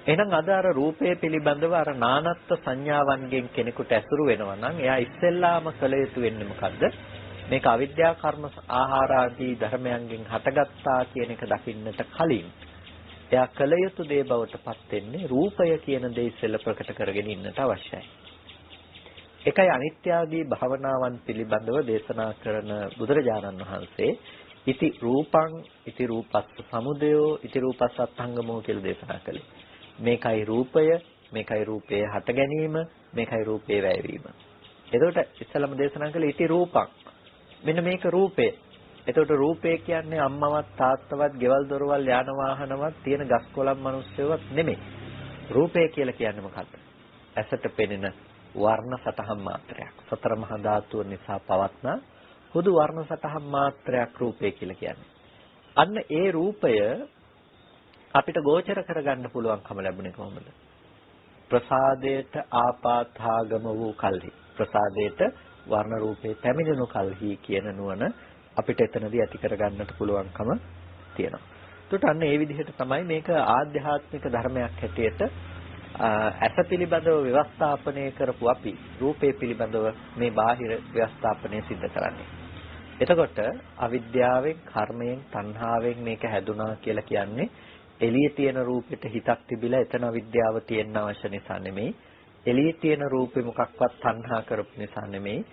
එහෙනම් අද අර රූපය පිළිබඳව අර නානත්ව සංඥාවන්ගෙන් කෙනෙකුට ඇසුරු වෙනවා නම් එයා ඉස්සෙල්ලාම කළ යුතු වෙන්නේ මොකද්ද? මේක අවිද්‍යා කර්ම ආහාර ආදී ධර්මයන්ගෙන් හටගත්තා කියන එක දකින්නට කලින් එයා කළ යුතු දේ බවට පත් වෙන්නේ රූපය කියන දේ ඉස්සෙල්ලා ප්‍රකට කරගෙන ඉන්නට අවශ්‍යයි. ඒකයි අනිත්‍ය ආදී භාවනාවන් පිළිබඳව දේශනා කරන බුදුරජාණන් වහන්සේ ඉති රූපං ඉති රූපස්ස සමුදයෝ ඉති රූපස්ස අත්ංගමෝ කියලා දේශනා කළේ. මේකයි රූපය, මේකයි රූපයේ හට ගැනීම, මේකයි රූපයේ වැයවීම. එතකොට ඉස්සලම දේශනා කළේ ඉති රූපං. මෙන්න මේක රූපය. එතකොට රූපය කියන්නේ අම්මවත් තාත්තවත්, ගෙවල් දොරවල් යාන වාහනවත් තියෙන ගස් කොළන් මිනිස්සුවත් නෙමෙයි. රූපය කියලා කියන්නේ මොකක්ද? ඇසට පෙනෙන වර්ණ සටහන් මාත්‍රයක්. සතර මහා ධාතුන් නිසා පවත්නා හුදු වර්ණ සටහන් මාත්‍රයක් රූපය කියලා කියන්නේ. අන්න ඒ රූපය අපිට ගෝචර කරගන්න පුළුවන්කම ලැබුණේ කොහොමද? ප්‍රසාදයට ආපාතාගම වූ කල්හි. ප්‍රසාදයට වර්ණ රූපේ පැමිණෙනු කල්හි කියන නුවණ අපිට එතනදී ඇති කරගන්නට පුළුවන්කම තියෙනවා. ඒකට අන්න ඒ විදිහට තමයි මේක ආධ්‍යාත්මික ධර්මයක් හැටියට ඇස පිළිබඳව ව්‍යවස්ථාපනය කරපු අපි රූපේ පිළිබඳව මේ බාහිර ව්‍යවස්ථාපනය සිද්ධ කරන්නේ. එතකොට අවිද්‍යාවෙන්, කර්මයෙන්, තණ්හාවෙන් මේක හැදුනා කියලා කියන්නේ එළියේ තියෙන රූපෙට හිතක් තිබිලා එතන අවිද්‍යාව තියෙන්න අවශ්‍ය නිසා නෙමෙයි. එළියේ තියෙන රූපේ මොකක්වත් තණ්හා කරපු නිසා නෙමෙයි.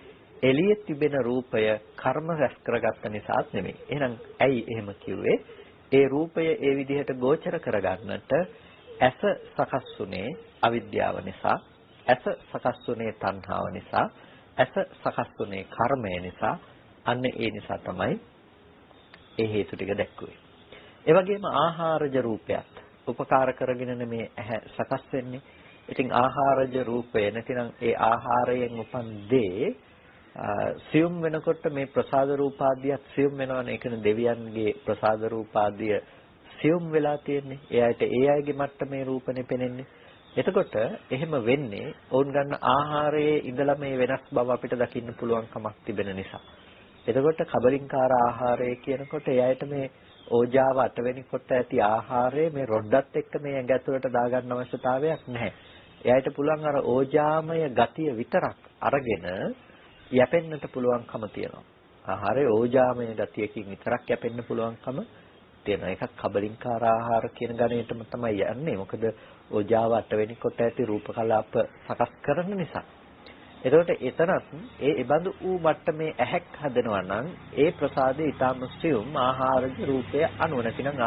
එළියේ තිබෙන රූපය කර්ම රැස් කරගත්ත නිසාත් නෙමෙයි. එහෙනම් ඇයි එහෙම කිව්වේ? ඒ රූපය ඒ විදිහට ගෝචර කරගන්නට ඇස සකස් වුනේ අවිද්‍යාව නිසා, ඇස සකස් වුනේ තණ්හාව නිසා, ඇස සකස් වුනේ කර්මය නිසා. අන්න ඒ නිසා තමයි ඒ හේතු ටික දැක්කුවේ. ඒ වගේම ආහාරජ රූපයත් උපකාර කරගෙන මේ ඇහැ සකස් වෙන්නේ. ඉතින් ආහාරජ රූපය නැතිනම් ඒ ආහාරයෙන් උපන් දේ සියුම් වෙනකොට මේ ප්‍රසාද රූපාදියත් සියුම් වෙනවනේ. ඒ කියන්නේ දෙවියන්ගේ ප්‍රසාද රූපාදිය සියුම් වෙලා තියෙන්නේ. ඒ අයගේ මට්ටමේ රූපනේ පෙනෙන්නේ. එතකොට එහෙම වෙන්නේ වුන් ගන්න ආහාරයේ ඉඳලා මේ වෙනස් බව අපිට දකින්න පුළුවන් කමක් තිබෙන නිසා. එතකොට කබලින්කාර ආහාරය කියනකොට එයාට මේ ඕජාව අටවෙනි කොට ඇති ආහාරය මේ රොඩ්ඩත් එක්ක මේ ඇඟ ඇතුළට දාගන්න අවශ්‍යතාවයක් නැහැ. එයාට පුළුවන් අර ඕජාමය ගතිය විතරක් අරගෙන යැපෙන්නට පුළුවන්කම තියෙනවා. ආහාරයේ ඕජාමය ගතියකින් විතරක් යැපෙන්න පුළුවන්කම තියෙනවා. ඒකත් කබලින්කාර ආහාර කියන ගණේටම තමයි යන්නේ. මොකද ඕජාව අටවෙනි කොට ඇති රූප කලාප සකස් කරන නිසා. එතකොට එතරම් ඒ බඳු වූ මට්ටමේ ඇහැක් හදනවා නම් ඒ ප්‍රසාදේ ඊටම සියුම් ආහාරජ රූපය අනුව නැතිනම්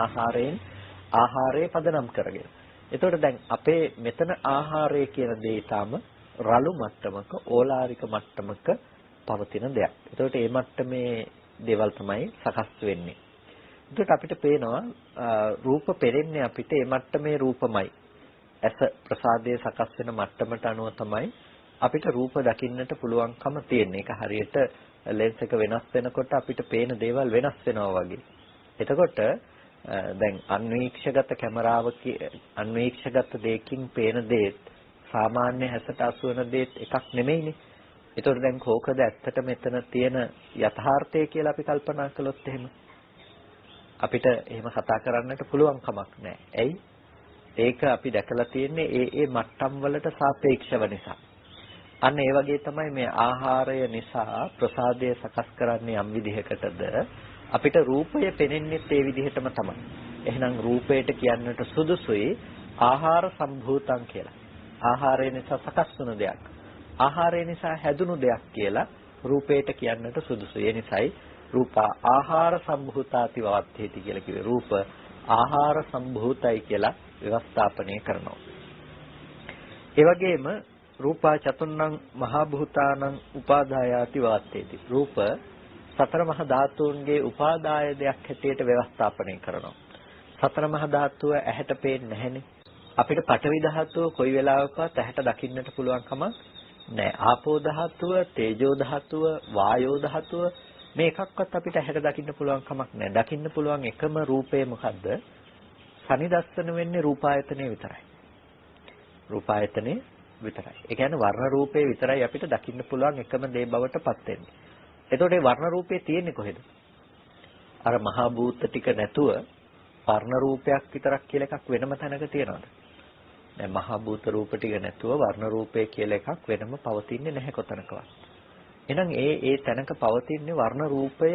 ආහාරයේ පදනම් කරගෙන. එතකොට දැන් අපේ මෙතන ආහාරය කියන දේ ඊටම රළු මට්ටමක ඕලාරික මට්ටමක පවතින දෙයක්. එතකොට මේ මට්ටමේ දේවල් තමයි සකස් වෙන්නේ. එතකොට අපිට පේනවා රූප පෙරෙන්නේ අපිට මේ මට්ටමේ රූපමයි. ඇස ප්‍රසාදයේ සකස් වෙන මට්ටමට අනුව තමයි අපිට රූප දකින්නට පුළුවන්කම තියෙන්නේ. ඒක හරියට ලෙන්ස් එක වෙනස් වෙනකොට අපිට පේන දේවල් වෙනස් වෙනවා වගේ. එතකොට දැන් අන්වීක්ෂගත කැමරාවක අන්වීක්ෂගත දෙයකින් පේන දේත් සාමාන්‍ය හැසට අසු වෙන දේත් එකක් නෙමෙයිනේ. ඒතකොට දැන් කෝකද ඇත්තට මෙතන තියෙන යථාර්ථය කියලා අපි කල්පනා කළොත් එහෙම අපිට එහෙම කතා කරන්නට පුළුවන් කමක් නැහැ. ඇයි? ඒක අපි දැකලා තියෙන්නේ ඒ මට්ටම් වලට සාපේක්ෂව නිසා. අන්න ඒ වගේ තමයි මේ ආහාරය නිසා ප්‍රසාදය සකස් කරන්නේ යම් විදිහකටද අපිට රූපය පෙනෙන්නේ ඒ විදිහටම තමයි. එහෙනම් රූපයට කියන්නට සුදුසුයි ආහාර සම්භූතං කියලා. ආහාරය නිසා සකස් වුණු දෙයක්. ආහාරය නිසා හැදුණු දෙයක් කියලා රූපයට කියන්නට සුදුසුයි. ඒ නිසායි රූප ආහාර සම්භූතාති වවත්තේති කියලා කිව්වේ. රූප ආහාර සම්භූතයි කියලා ව්‍යවස්ථාපනය කරනවා. ඒ වගේම රූපා චතුන්නම් මහා භූතානං උපාදායාති වවත්තේති. රූප සතර මහා ධාතුන්ගේ උපාදාය දෙයක් හැටියට ව්‍යවස්ථාපනය කරනවා. සතර මහා ධාතුව ඇහැට පේන්නේ නැහෙනේ. අපිට පඨවි ධාතුව කොයි වෙලාවකවත් ඇහැට දකින්නට පුළුවන් කමක් නැහැ. ආපෝ ධාතුව, තේජෝ ධාතුව, වායෝ ධාතුව මේ එකක්වත් අපිට ඇහැට දකින්න පුළුවන් කමක් නැහැ. දකින්න පුළුවන් එකම රූපය මොකද්ද? සනිදස්සන වෙන්නේ රූපායතනේ විතරයි. රූපායතනේ විතරයි. ඒ කියන්නේ වර්ණ රූපේ විතරයි අපිට දකින්න පුළුවන් එකම දේ බවට පත් වෙන්නේ. එතකොට මේ වර්ණ රූපේ තියෙන්නේ කොහෙද? අර මහා භූත ටික නැතුව වර්ණ රූපයක් විතරක් කියලා එකක් වෙනම තැනක තියෙනවද? දැන් මහා භූත රූප ටික නැතුව වර්ණ රූපය කියලා එකක් වෙනම පවතින්නේ නැහැ කොතනකවත්. එහෙනම් ඒ තැනක පවතින්නේ වර්ණ රූපය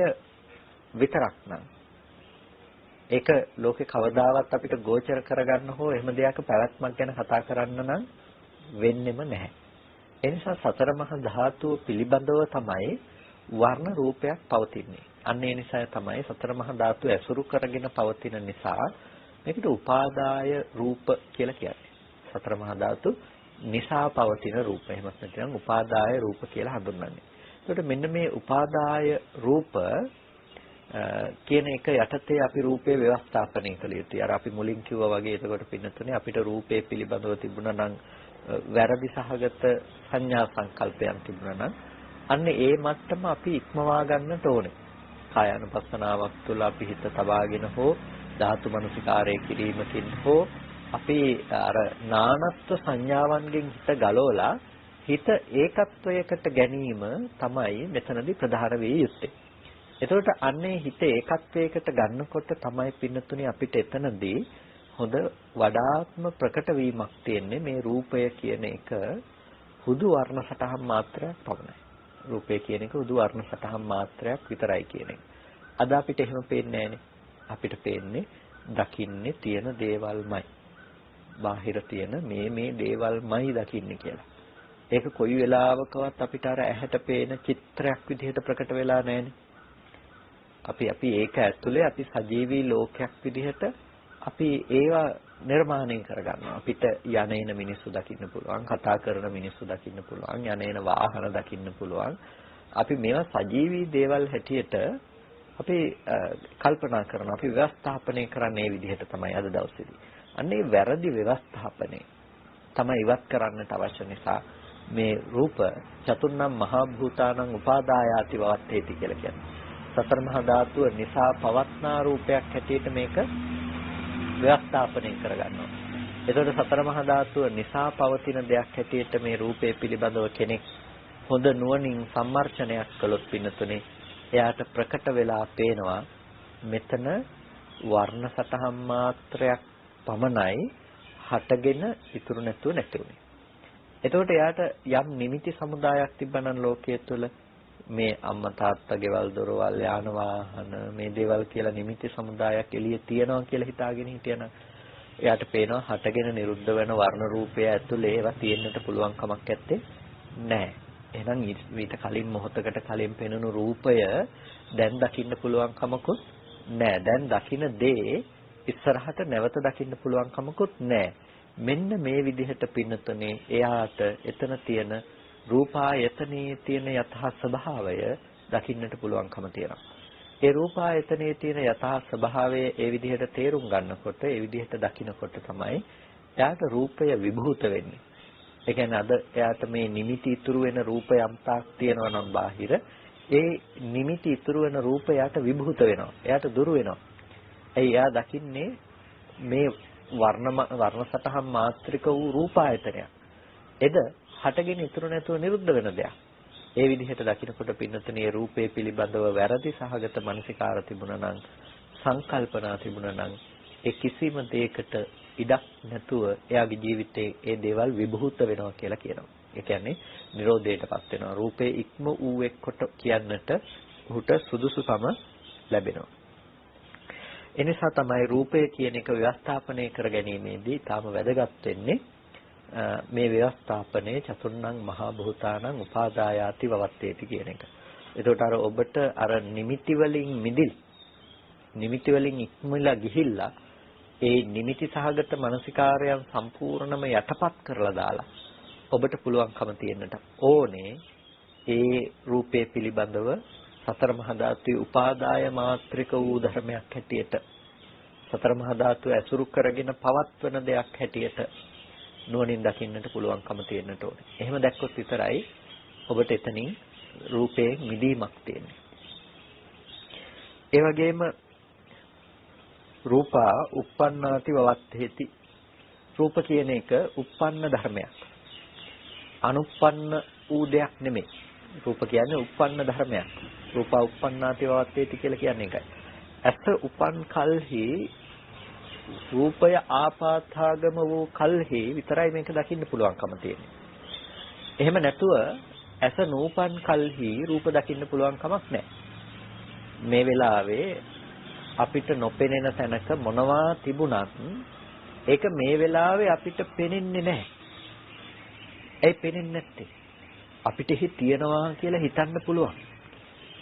විතරක් නම් ඒක ලෝකේ කවදාවත් අපිට ගෝචර කරගන්න හෝ එහෙම දෙයක පැවැත්මක් ගැන කතා කරන්න නම් වෙන්නෙම නැහැ. ඒ නිසා සතර මහා ධාතුව පිළිබඳව තමයි වර්ණ රූපයක් පවතින්නේ. අන්න ඒ නිසා තමයි සතර මහා ධාතුව ඇසුරු කරගෙන පවතින නිසා මේකට උපාදාය රූප කියලා කියන්නේ. සතර මහා ධාතු නිසා පවතින රූප. එහෙමත් නැත්නම් උපාදාය රූප කියලා හඳුන්වන්නේ. ඒකට මෙන්න මේ උපාදාය රූප කියන එක යටතේ අපි රූපේ ව්‍යවස්ථාපනය කළ යුතුයි. අර අපි මුලින් කිව්වා වගේ එතකොට පින්නතුනේ අපිට රූපේ පිළිබඳව තිබුණා නම් වැරදි සහගත සංඥා සංකල්පයන් තිබුණා නම් අන්න ඒ මට්ටම අපි ඉක්මවා ගන්නට ඕනේ. කායानुපස්සනාවක් තුළ අපි හිත තබාගෙන හෝ ධාතු මනසිකාරය කිරීමකින් හෝ අපි අර නානත්ව සංඥාවන්ගෙන් හිත ගලවලා හිත ඒකත්වයකට ගැනීම තමයි මෙතනදී ප්‍රධාන වේ යුත්තේ. එතකොට අන්නේ හිත ඒකත්වයකට ගන්නකොට තමයි පින්නතුනේ අපිට එතනදී හොඳ වඩාත්ම ප්‍රකට වීමක් තියෙන්නේ මේ රූපය කියන එක හුදු වර්ණ සටහන් මාත්‍රයක් පමණයි. රූපය කියන එක හුදු වර්ණ සටහන් මාත්‍රයක් විතරයි කියන එක. අද අපිට එහෙම පේන්නේ නැහැනේ. අපිට පේන්නේ දකින්නේ තියෙන දේවල්මයි. බාහිර තියෙන මේ දේවල්මයි දකින්නේ කියලා. ඒක කොයි වෙලාවකවත් අපිට අර ඇහැට පේන චිත්‍රයක් විදිහට ප්‍රකට වෙලා නැහැනේ. අපි ඒක ඇතුලේ අපි සජීවී ලෝකයක් විදිහට අපි ඒවා නිර්මාණය කරගන්නවා. අපිට යන්නේන මිනිස්සු දකින්න පුළුවන්, කතා කරන මිනිස්සු දකින්න පුළුවන්, යන්නේන වාහන දකින්න පුළුවන්. අපි මේවා සජීවී දේවල් හැටියට අපි කල්පනා කරනවා. අපි ව්‍යවස්ථාපනය කරන්නේ මේ විදිහට තමයි අද දවසේදී. අන්නේ වැරදි ව්‍යවස්ථාපනය තමයි ඉවත් කරන්නට අවශ්‍ය නිසා මේ රූප චතුර්ණම් මහා භූතානං උපාදායාති වවත්තේති කියලා කියන්නේ. සතර මහා ධාතුව නිසා පවත්නා රූපයක් හැටියට මේක ව්‍යවස්ථාපනය කරගන්නවා. එතකොට සතර මහා ධාතුව නිසා පවතින දෙයක් හැටියට මේ රූපේ පිළිබඳව කෙනෙක් හොඳ නුවණින් සම්මර්ෂණයක් කළොත් පින්නතුනේ එයාට ප්‍රකට වෙලා පේනවා මෙතන වර්ණ සටහන් මාත්‍රයක් පමණයි හටගෙන ඉතුරු නැතුව නැති උනේ. එතකොට එයාට යම් නිමිති සමුදායක් තිබ්බනම් ලෝකයේ තුල මේ අම්මා තාත්තා ගෙවල් දොරවල් යාන වාහන මේ දේවල් කියලා නිමිති සමුදායක් එළියේ තියනවා කියලා හිතාගෙන හිටියනම් එයාට පේනවා හටගෙන නිරුද්ධ වෙන වර්ණ රූපය ඇතුලේ ඒවා තියෙන්නට පුළුවන් කමක් නැත්තේ නෑ. එහෙනම් ඊට කලින් මොහොතකට කලින් පෙනුණු රූපය දැන් දකින්න පුළුවන් කමකුත් නෑ. දැන් දකින්න දේ ඉස්සරහට නැවත දකින්න පුළුවන් කමකුත් නෑ. මෙන්න මේ විදිහට පින්නතුනේ එයාට එතන තියෙන රූපායතනයේ තියෙන යථා ස්වභාවය දකින්නට පුළුවන්කම තියෙනවා. ඒ රූපායතනයේ තියෙන යථා ස්වභාවය ඒ විදිහට තේරුම් ගන්නකොට ඒ විදිහට දකින්නකොට තමයි එයාට රූපය විභූත වෙන්නේ. ඒ කියන්නේ අද එයාට මේ නිමිති ඉතුරු වෙන රූපයම් තාක් තියෙනවා නම් බාහිර ඒ නිමිති ඉතුරු වෙන රූපයට විභූත වෙනවා. එයාට දුරු වෙනවා. එයා දකින්නේ මේ වර්ණ සටහන් මාත්‍රික වූ රූපායතනයක්. එද හටගෙන ඉතුරු නැතුව නිරුද්ධ වෙන දෙයක්. ඒ විදිහට දකිනකොට පින්නතනේ රූපේ පිළිබඳව වැරදි සහගත මනසිකාර තිබුණා නම්, සංකල්පනා තිබුණා නම්, ඒ කිසිම දෙයකට ඉඩක් නැතුව එයාගේ ජීවිතේ ඒ දේවල් විභූත වෙනවා කියලා කියනවා. ඒ කියන්නේ නිරෝධයටපත් වෙනවා. රූපේ ඉක්ම වූ එක්කොට කියන්නට ඔහුට සුදුසුකම ලැබෙනවා. එනිසා තමයි රූපය කියන එක ව්‍යවස්ථාපනය කර ගැනීමේදී තාම වැදගත් වෙන්නේ මේ ව්‍යවස්ථාපනයේ චතුර්ණං මහා භූතානං උපාදායාති වවත්තේති කියන එක. එතකොට අර ඔබට අර නිමිති වලින් මිදිලා නිමිති වලින් ඉක්මලා ගිහිල්ලා ඒ නිමිති සහගත මානසිකාරයන් සම්පූර්ණම යටපත් කරලා දාලා ඔබට පුළුවන්කම තියෙන්නට ඕනේ ඒ රූපේ පිළිබඳව සතර මහා ධාතුවේ උපාදාය මාත්‍රික වූ ධර්මයක් හැටියට සතර මහා ධාතුව ඇසුරු කරගෙන පවත්වන දෙයක් හැටියට නුවණින් දකින්නට පුළුවන්කම තියෙන්නට ඕනේ. එහෙම දැක්කොත් විතරයි ඔබට එතනින් රූපයෙන් මිදීමක් තියෙන්නේ. ඒ වගේම රූපා uppannāti vavatteti රූප කියන එක uppන්න ධර්මයක්. අනුප්පන්න වූ දෙයක් නෙමෙයි. රූප කියන්නේ uppන්න ධර්මයක්. රූපා uppannāti vavatteti කියලා කියන්නේ ඒකයි. ඇස උපන් කල්හි රූපය ආපාතාගම වූ කල්හි විතරයි මේක දකින්න පුළුවන්කම තියෙන්නේ. එහෙම නැතුව ඇස නූපන් කල්හි රූප දකින්න පුළුවන් කමක් නැහැ. මේ වෙලාවේ අපිට නොපෙනෙන තැනක මොනවා තිබුණත් ඒක මේ වෙලාවේ අපිට පෙනෙන්නේ නැහැ. ඒ පෙනෙන්නේ නැත්තේ අපිට තියනවා කියලා හිතන්න පුළුවන්.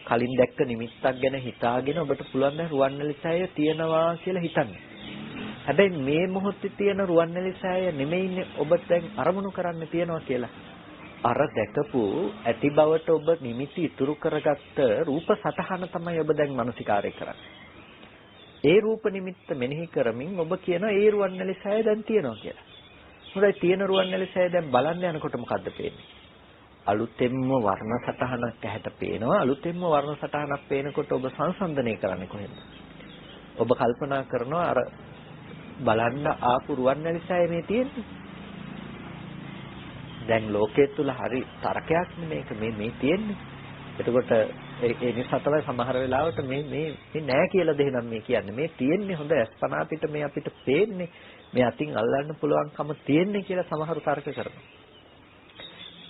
කලින් දැක්ක නිමිත්තක් ගැන හිතාගෙන ඔබට පුළුවන් දැන් රුවන්වැලි සෑය තියනවා කියලා හිතන්න. හැබැයි මේ මොහොතේ තියෙන රුවන්වැලි සෑය නෙමෙයිනේ ඔබ දැන් අරමුණු කරන්න තියනවා කියලා. අර දැකපු ඇති බවට ඔබ නිමිති ඉතුරු කරගත්ත රූප සටහන තමයි ඔබ දැන් මානසිකාරය කරන්නේ. ඒ රූප නිමිත්ත මෙනෙහි කරමින් ඔබ කියන ඒ රුවන්වැලි සෑය දැන් තියනවා කියලා. හොඳයි තියෙන රුවන්වැලි සෑය දැන් බලන්න යනකොට මොකද්ද පේන්නේ? අලුතෙන්ම වර්ණ සටහනක් ඇහැට පේනවා. අලුතෙන්ම වර්ණ සටහනක් පේනකොට ඔබ සංසන්දනය කරන්නේ කොහෙන්ද? ඔබ කල්පනා කරනවා අර බලන්න ආපු රුවන්වැලි සෑය මේ තියෙන්නේ. දැන් ලෝකයේ තුල හරි තරකයක් මේක මේ තියෙන්නේ. එතකොට ඒ නිසා තමයි සමහර වෙලාවට මේ නෑ කියලා දෙන්නම් මේ කියන්නේ. මේ තියෙන්නේ හොඳ අස්පනා පිට මේ අපිට පේන්නේ. මේ අතින් අල්ලන්න පුළුවන්කම තියෙන්නේ කියලා සමහරු තර්ක කරනවා.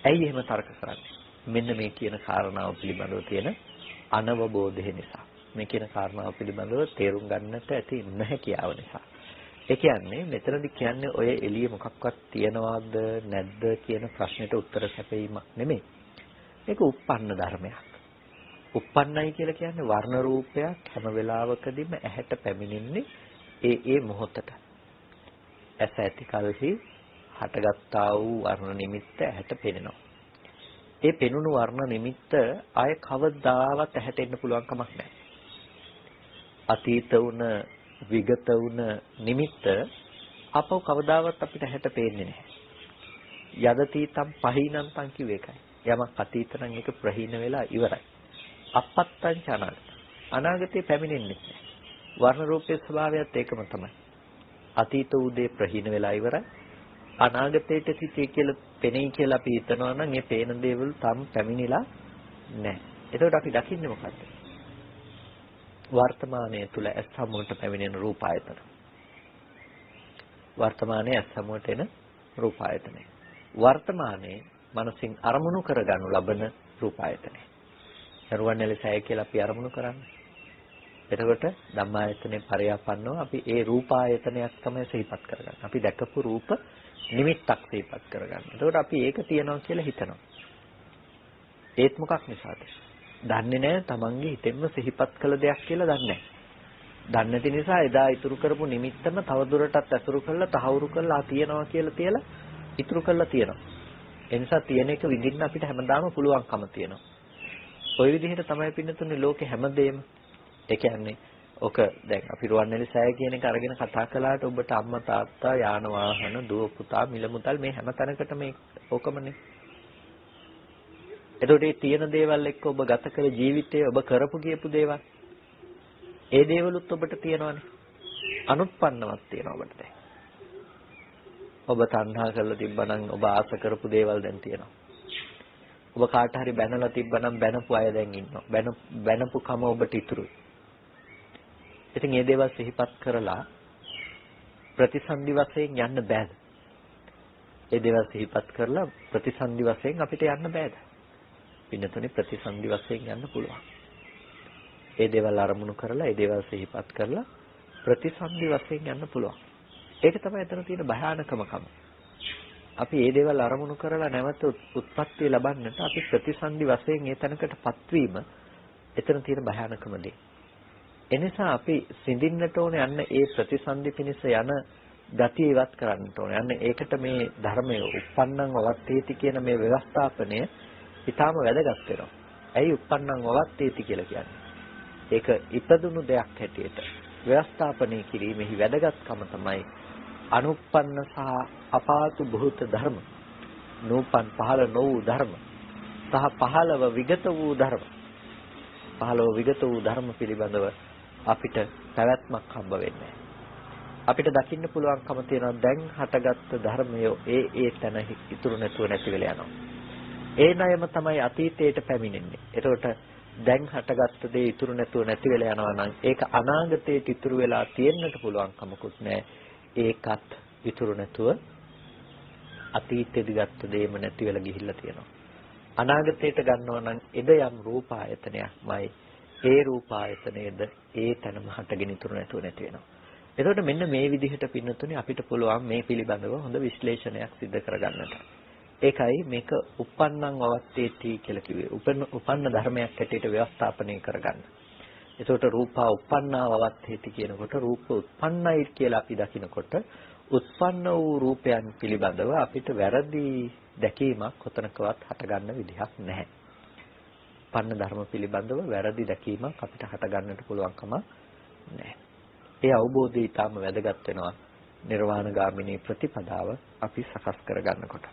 ඇයි එහෙම තර්ක කරන්නේ? මෙන්න මේ කියන කාරණාව පිළිබඳව තියෙන අනවබෝධය නිසා. මේ කියන කාරණාව පිළිබඳව තේරුම් ගන්නට ඇති නොහැකියාව නිසා. ඒ කියන්නේ මෙතනදි කියන්නේ ඔය එළිය මොකක්වත් තියනවද නැද්ද කියන ප්‍රශ්නෙට උත්තර සැපීමක් නෙමෙයි. මේක uppන්න ධර්මයක්. uppන්නයි කියලා කියන්නේ වර්ණ රූපයක් හැම වෙලාවකදීම ඇහැට පැමිණෙන්නේ ඒ මොහොතට. ඇස ඇති කලෙහි හටගත්තා වූ වර්ණ නිමිත්ත ඇහැට පෙනෙනවා. ඒ පෙනුණු වර්ණ නිමිත්ත ආය කවදාවත් ඇහැට එන්න පුළුවන් කමක් නැහැ. අතීත වුණ විගත වුණ නිමිත්ත අපව කවදාවත් අපිට ඇහැට පේන්නේ නැහැ. යදතීතම් පහිනන්තම් කිව්ව එකයි. යමක් අතීත නම් ඒක ප්‍රහීන වෙලා ඉවරයි. අපත්තං චනන අනාගතේ පැමිණෙන්නේ නැහැ. වර්ණ රූපයේ ස්වභාවයත් ඒකම තමයි. අතීත වූ දේ ප්‍රහීන වෙලා ඉවරයි. අනාගතයට සිටී කියලා පෙනෙයි කියලා අපි හිතනවා නම් ඒ පේන දේවල් තාම පැමිණිලා නැහැ. එතකොට අපි දකින්නේ මොකද්ද? වර්තමානයේ තුල ඇස් සමුවට පැමිණෙන රූපායතන. වර්තමානයේ ඇස් සමුවට එන රූපායතනය. වර්තමානයේ මනසින් අරමුණු කරගනු ලබන රූපායතනය. රුවන්වැලි සෑය කියලා අපි අරමුණු කරන්නේ. එතකොට ධම්මායතනේ පරයාපන්නව අපි ඒ රූපායතනයක් තමයි සිහිපත් කරගන්නේ. අපි දැකපු රූප නිමිත්තක් සිහිපත් කරගන්න. එතකොට අපි ඒක තියනවා කියලා හිතනවා. ඒත් මොකක් නිසාද? දන්නේ නැහැ තමන්ගේ හිතෙන්ම සිහිපත් කළ දෙයක් කියලා දන්නේ නැහැ. දන්නේ නැති නිසා එදා ඉතුරු කරපු නිමිත්තම තවදුරටත් අසුරු කරලා තහවුරු කරලා තියනවා කියලා තියලා ඉතුරු කරලා තියනවා. ඒ නිසා තියෙන එක විඳින්න අපිට හැමදාම පුළුවන්කම තියෙනවා. ওই විදිහට තමයි පින්නතුනේ ලෝකේ හැමදේම. ඒ කියන්නේ ඔක දැන් අපි රුවන්වැලි සෑය කියන එක අරගෙන කතා කළාට ඔබට අම්මා තාත්තා යාන වාහන දුව පුතා මිල මුදල් මේ හැම තැනකටම මේ ඕකමනේ. එතකොට මේ තියෙන දේවල් එක්ක ඔබ ගත කළ ජීවිතයේ ඔබ කරපු ගියපු දේවල් ඒ දේවලුත් ඔබට තියෙනවනේ. අනුත්පන්නවක් තියෙනවා ඔබට දැන්. ඔබ තණ්හා කරලා තිබ්බනම් ඔබ ආස කරපු දේවල් දැන් තියෙනවා. ඔබ කාට හරි බැනලා තිබ්බනම් බැනපු අය දැන් ඉන්නවා. බැනපු කම ඔබට ඉතුරුයි. ඉතින් මේ දේවල් සිහිපත් කරලා ප්‍රතිසන්දි වශයෙන් යන්න බෑද? ඒ දේවල් සිහිපත් කරලා ප්‍රතිසන්දි වශයෙන් අපිට යන්න බෑද? පින්නතුනේ ප්‍රතිසන්දි වශයෙන් යන්න පුළුවන්. ඒ දේවල් අරමුණු කරලා ඒ දේවල් සිහිපත් කරලා ප්‍රතිසන්දි වශයෙන් යන්න පුළුවන්. ඒක තමයි එතන තියෙන භයානකමකම. අපි මේ දේවල් අරමුණු කරලා නැවත උත්පත්ති ලබන්නට අපි ප්‍රතිසන්දි වශයෙන් ඒ තැනකටපත් වීම එතන තියෙන භයානකම දේ. එනිසා අපි සිඳින්නට ඕනේ යන්න ඒ ප්‍රතිසන්දි පිණිස යන ගතිය ඉවත් කරන්නට ඕනේ. යන්න ඒකට මේ ධර්මයේ uppannam avatteti කියන මේ ව්‍යවස්ථාපනය ඊටාම වැදගත් වෙනවා. ඇයි uppannam avatteti කියලා කියන්නේ? ඒක ඉපදුණු දෙයක් හැටියට ව්‍යවස්ථාපනය කිරීමෙහි වැදගත්කම තමයි අනුප්පන්න සහ අපාතු භූත ධර්ම. නූපන් පහළ නො වූ ධර්ම සහ පහළව විගත වූ ධර්ම. පහළව විගත වූ ධර්ම පිළිබඳව අපිට පැවැත්මක් හම්බ වෙන්නේ. අපිට දකින්න පුළුවන්කම තියෙනවා දැන් හටගත්තු ධර්මය ඒ තැන ඉතුරු නැතුව නැති වෙලා යනවා. ඒ ණයම තමයි අතීතයට පැමිණෙන්නේ. එතකොට දැන් හටගත්තු දේ ඉතුරු නැතුව නැති වෙලා යනවා නම් ඒක අනාගතයට ඉතුරු වෙලා තියෙන්නට පුළුවන් කමකුත් නැහැ. ඒකත් ඉතුරු නැතුව අතීතයේදී ගත්ත දේම නැති වෙලා ගිහිල්ලා තියෙනවා. අනාගතයට ගන්නවා නම් එද යම් රූපායතනයක්මයි. ඒ රූපායතනයේද ඒ තැනම හටගෙන ඉතුරු නැතුව නැති වෙනවා. එතකොට මෙන්න මේ විදිහට පින්නතුනේ අපිට පුළුවන් මේ පිළිබඳව හොඳ විශ්ලේෂණයක් සිදු කරගන්නට. ඒකයි මේක uppannam avatteti කියලා කිව්වේ. උපන්න ධර්මයක් හැටියට ව්‍යවස්ථාපනය කරගන්න. එතකොට රූපා uppannā avatteti කියනකොට රූප උත්පන්නයි කියලා අපි දකිනකොට උත්පන්න වූ රූපයන් පිළිබඳව අපිට වැරදි දැකීමක් කොතනකවත් හටගන්න විදිහක් නැහැ. උපන්න ධර්ම පිළිබඳව වැරදි දැකීමක් අපිට හටගන්නට පුළුවන්කම නැහැ. ඒ අවබෝධය ඊටම වැදගත් වෙනවා නිර්වාණගාමිනී ප්‍රතිපදාව අපි සකස් කරගන්නකොට.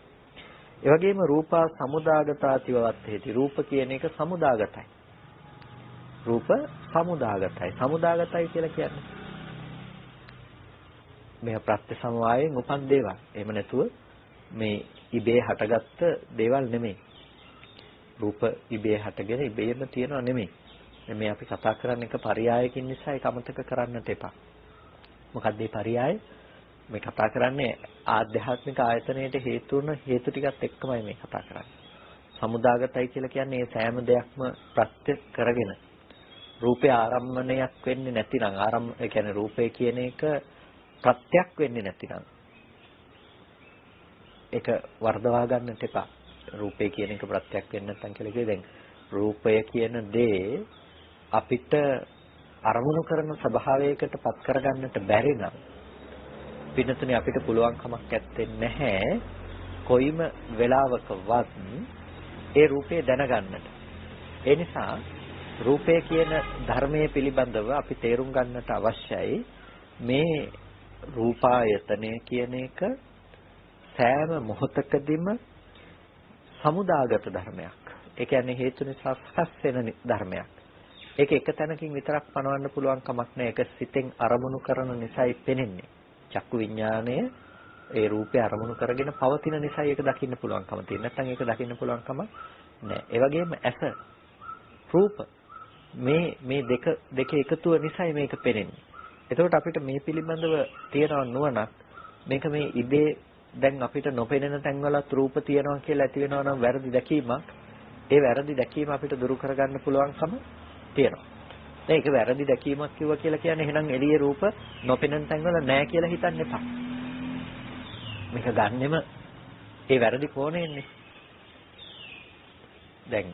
ඒ වගේම රූපා සමුදාගතාති වවත්තේති. රූප කියන එක සමුදාගතයි. රූප සමුදාගතයි. සමුදාගතයි කියලා කියන්නේ මේ ප්‍රත්‍ය සමவாயයෙන් උපන් දේවල්. එහෙම නැතුව මේ ඉබේ හටගත්ත දේවල් නෙමෙයි. රූප ඉබේ හටගෙන ඉබේම තියෙනව නෙමෙයි. මේ අපි කතා කරන්නේ එක පරයයකින් නිසා ඒක අමතක කරන්නට එපා. මොකක්ද මේ පරයය? මේ කතා කරන්නේ ආධ්‍යාත්මික ආයතනයට හේතු වුණ හේතු ටිකත් එක්කමයි මේ කතා කරන්නේ. සමුදාගතයි කියලා කියන්නේ මේ සෑම දෙයක්ම ප්‍රත්‍ය කරගෙන රූපේ ආරම්මණයක් වෙන්නේ නැතිනම් ඒ කියන්නේ රූපය කියන එක ප්‍රත්‍යක් වෙන්නේ නැතිනම් ඒක වර්ධවා ගන්නට එපා. රූපය කියන එක ප්‍රත්‍යක් වෙන්නේ නැත්නම් කියලා කියේ දැන් රූපය කියන දේ අපිට අරමුණු කරන ස්වභාවයකට පත් කරගන්නට බැරි නම් පින්නතුනේ අපිට පුළුවන් කමක් නැත්තේ නැහැ කොයිම වෙලාවකවත් ඒ රූපේ දැනගන්නට. ඒ නිසා රූපය කියන ධර්මයේ පිළිබඳව අපි තේරුම් ගන්නට අවශ්‍යයි මේ රූපායතනය කියන එක සෑම මොහොතකදීම සමුදාගත ධර්මයක්. ඒ කියන්නේ හේතු නිසා සකස් වෙන ධර්මයක්. ඒක එක තැනකින් විතරක් පනවන්න පුළුවන් කමක් නැහැ. ඒක සිතෙන් අරමුණු කරන නිසායි පෙනෙන්නේ. චක්කු විඥාණය ඒ රූපය අරමුණු කරගෙන පවතින නිසා ඒක දකින්න පුළුවන්කම තියෙන. නැත්නම් ඒක දකින්න පුළුවන්කම නැහැ. ඒ වගේම ඇස රූප මේ දෙක එකතුව නිසායි මේක පෙනෙන්නේ. එතකොට අපිට මේ පිළිබඳව තියෙන නුවණක් මේක මේ ඉබේ දැන් අපිට නොපෙනෙන තැන්වලත් රූප තියෙනවා කියලා ඇති වෙනවා නම් වැරදි දැකීමක්. ඒ වැරදි දැකීම අපිට දුරු කරගන්න පුළුවන්කම තියෙනවා. දැන් ඒක වැරදි දැකීමක් කිව්වා කියලා කියන්නේ එහෙනම් එළියේ රූප නොපෙනෙන තැන්වල නැහැ කියලා හිතන්න එපා. මේක ගන්නෙම ඒ වැරදි කෝණයෙන්නේ. දැන්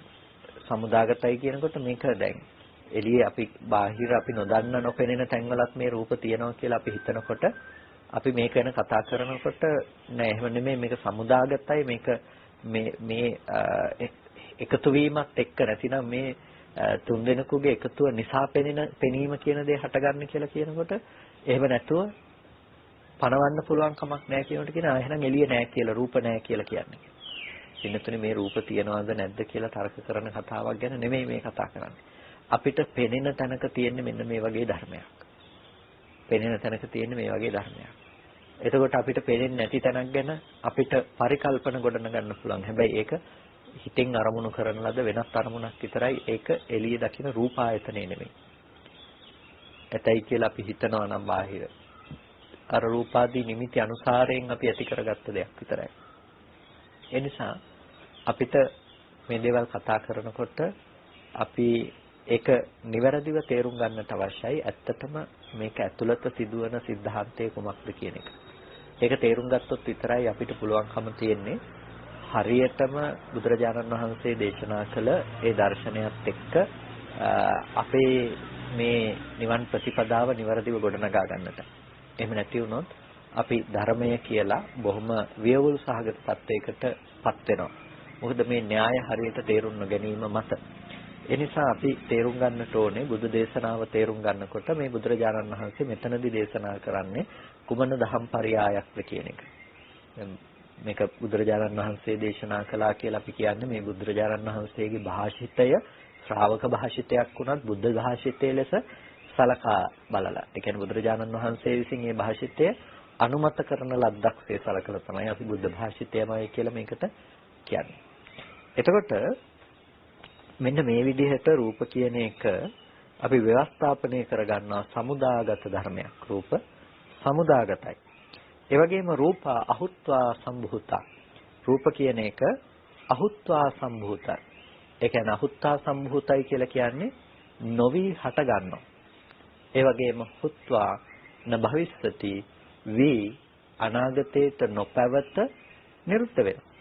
සමුදාගතයි කියනකොට මේක දැන් එළියේ අපි බාහිර අපි නොදන්න නොපෙනෙන තැන්වලත් මේ රූප තියෙනවා කියලා අපි හිතනකොට අපි මේක ගැන කතා කරනකොට නෑ එහෙම නෙමෙයි මේක සමුදාගතයි මේක මේ එකතු වීමත් එක්ක නැතිනම් මේ තුන්දෙනෙකුගේ එකතුව නිසා පෙනීම කියන දේ හටගන්න කියලා කියනකොට එහෙම නැතුව පණවන්න පුළුවන් කමක් නැහැ කියනකොට කියනවා එහෙනම් එළිය නැහැ කියලා රූප නැහැ කියලා කියන්නේ. ඉන්නතුනේ මේ රූප තියනවද නැද්ද කියලා තර්ක කරන කතාවක් ගැන නෙමෙයි මේ කතා කරන්නේ. අපිට පෙනෙන තැනක තියෙන්නේ මෙන්න මේ වගේ ධර්මයක්. පෙනෙන තැනක තියෙන මේ වගේ ධර්මයක්. එතකොට අපිට පෙනෙන්නේ නැති තැනක් ගැන අපිට පරිකල්පන ගොඩන ගන්න පුළුවන්. හැබැයි ඒක හිතෙන් අරමුණු කරන ලද වෙනස් අරමුණක් විතරයි. ඒක එළියේ දකින රූපායතනේ නෙමෙයි. ඇතයි කියලා අපි හිතනවා නම් බාහිර අර රූපාදී නිමිති අනුසාරයෙන් අපි ඇති කරගත්ත දෙයක් විතරයි. ඒ නිසා අපිට මේ දේවල් කතා කරනකොට අපි ඒක නිවැරදිව තේරුම් ගන්නට අවශ්‍යයි. ඇත්තටම මේක ඇතුළත සිදුවන સિદ્ધාන්තය කුමක්ද කියන එක. ඒක තේරුම් ගත්තොත් විතරයි අපිට පුළුවන්කම තියෙන්නේ හරියටම බුදුරජාණන් වහන්සේ දේශනා කළ ඒ දර්ශනයත් එක්ක අපේ මේ නිවන් ප්‍රතිපදාව නිවැරදිව ගොඩනගා ගන්නට. එහෙම නැති වුණොත් අපි ධර්මය කියලා බොහොම වියවුල් සහගත තත්වයකටපත් වෙනවා. මොකද මේ න්‍යාය හරියට තේරුම් නොගැනීම මත. ඒ නිසා අපි තේරුම් ගන්නට ඕනේ බුදු දේශනාව තේරුම් ගන්නකොට මේ බුදුරජාණන් වහන්සේ මෙතනදී දේශනා කරන්නේ කුමන දහම් පරයයක්ද කියන එක. මේක බුදුරජාණන් වහන්සේ දේශනා කළා කියලා අපි කියන්නේ මේ බුදුරජාණන් වහන්සේගේ භාෂිතය ශ්‍රාවක භාෂිතයක් වුණත් බුද්ධ භාෂිතය ලෙස සලකා බලලා. ඒ කියන්නේ බුදුරජාණන් වහන්සේ විසින් මේ භාෂිතය අනුමත කරන ලද්දක්සේ සලකලා තමයි අපි බුද්ධ භාෂිතයමයි කියලා මේකට කියන්නේ. එතකොට මෙන්න මේ විදිහට රූප කියන එක අපි ව්‍යවස්ථාපනය කරගන්නවා සමුදාගත ධර්මයක්. රූප සමුදාගතයි. ඒ වගේම රූප අහුත්වා සම්භූතා. රූප කියන එක අහුත්වා සම්භූතයි. ඒ කියන්නේ අහුත්වා සම්භූතයි කියලා කියන්නේ නොවි හට ගන්නවා. ඒ වගේම හුත්වා න භවිස්සති වී අනාගතේට නොපැවත නිරුද්ධ වෙනවා.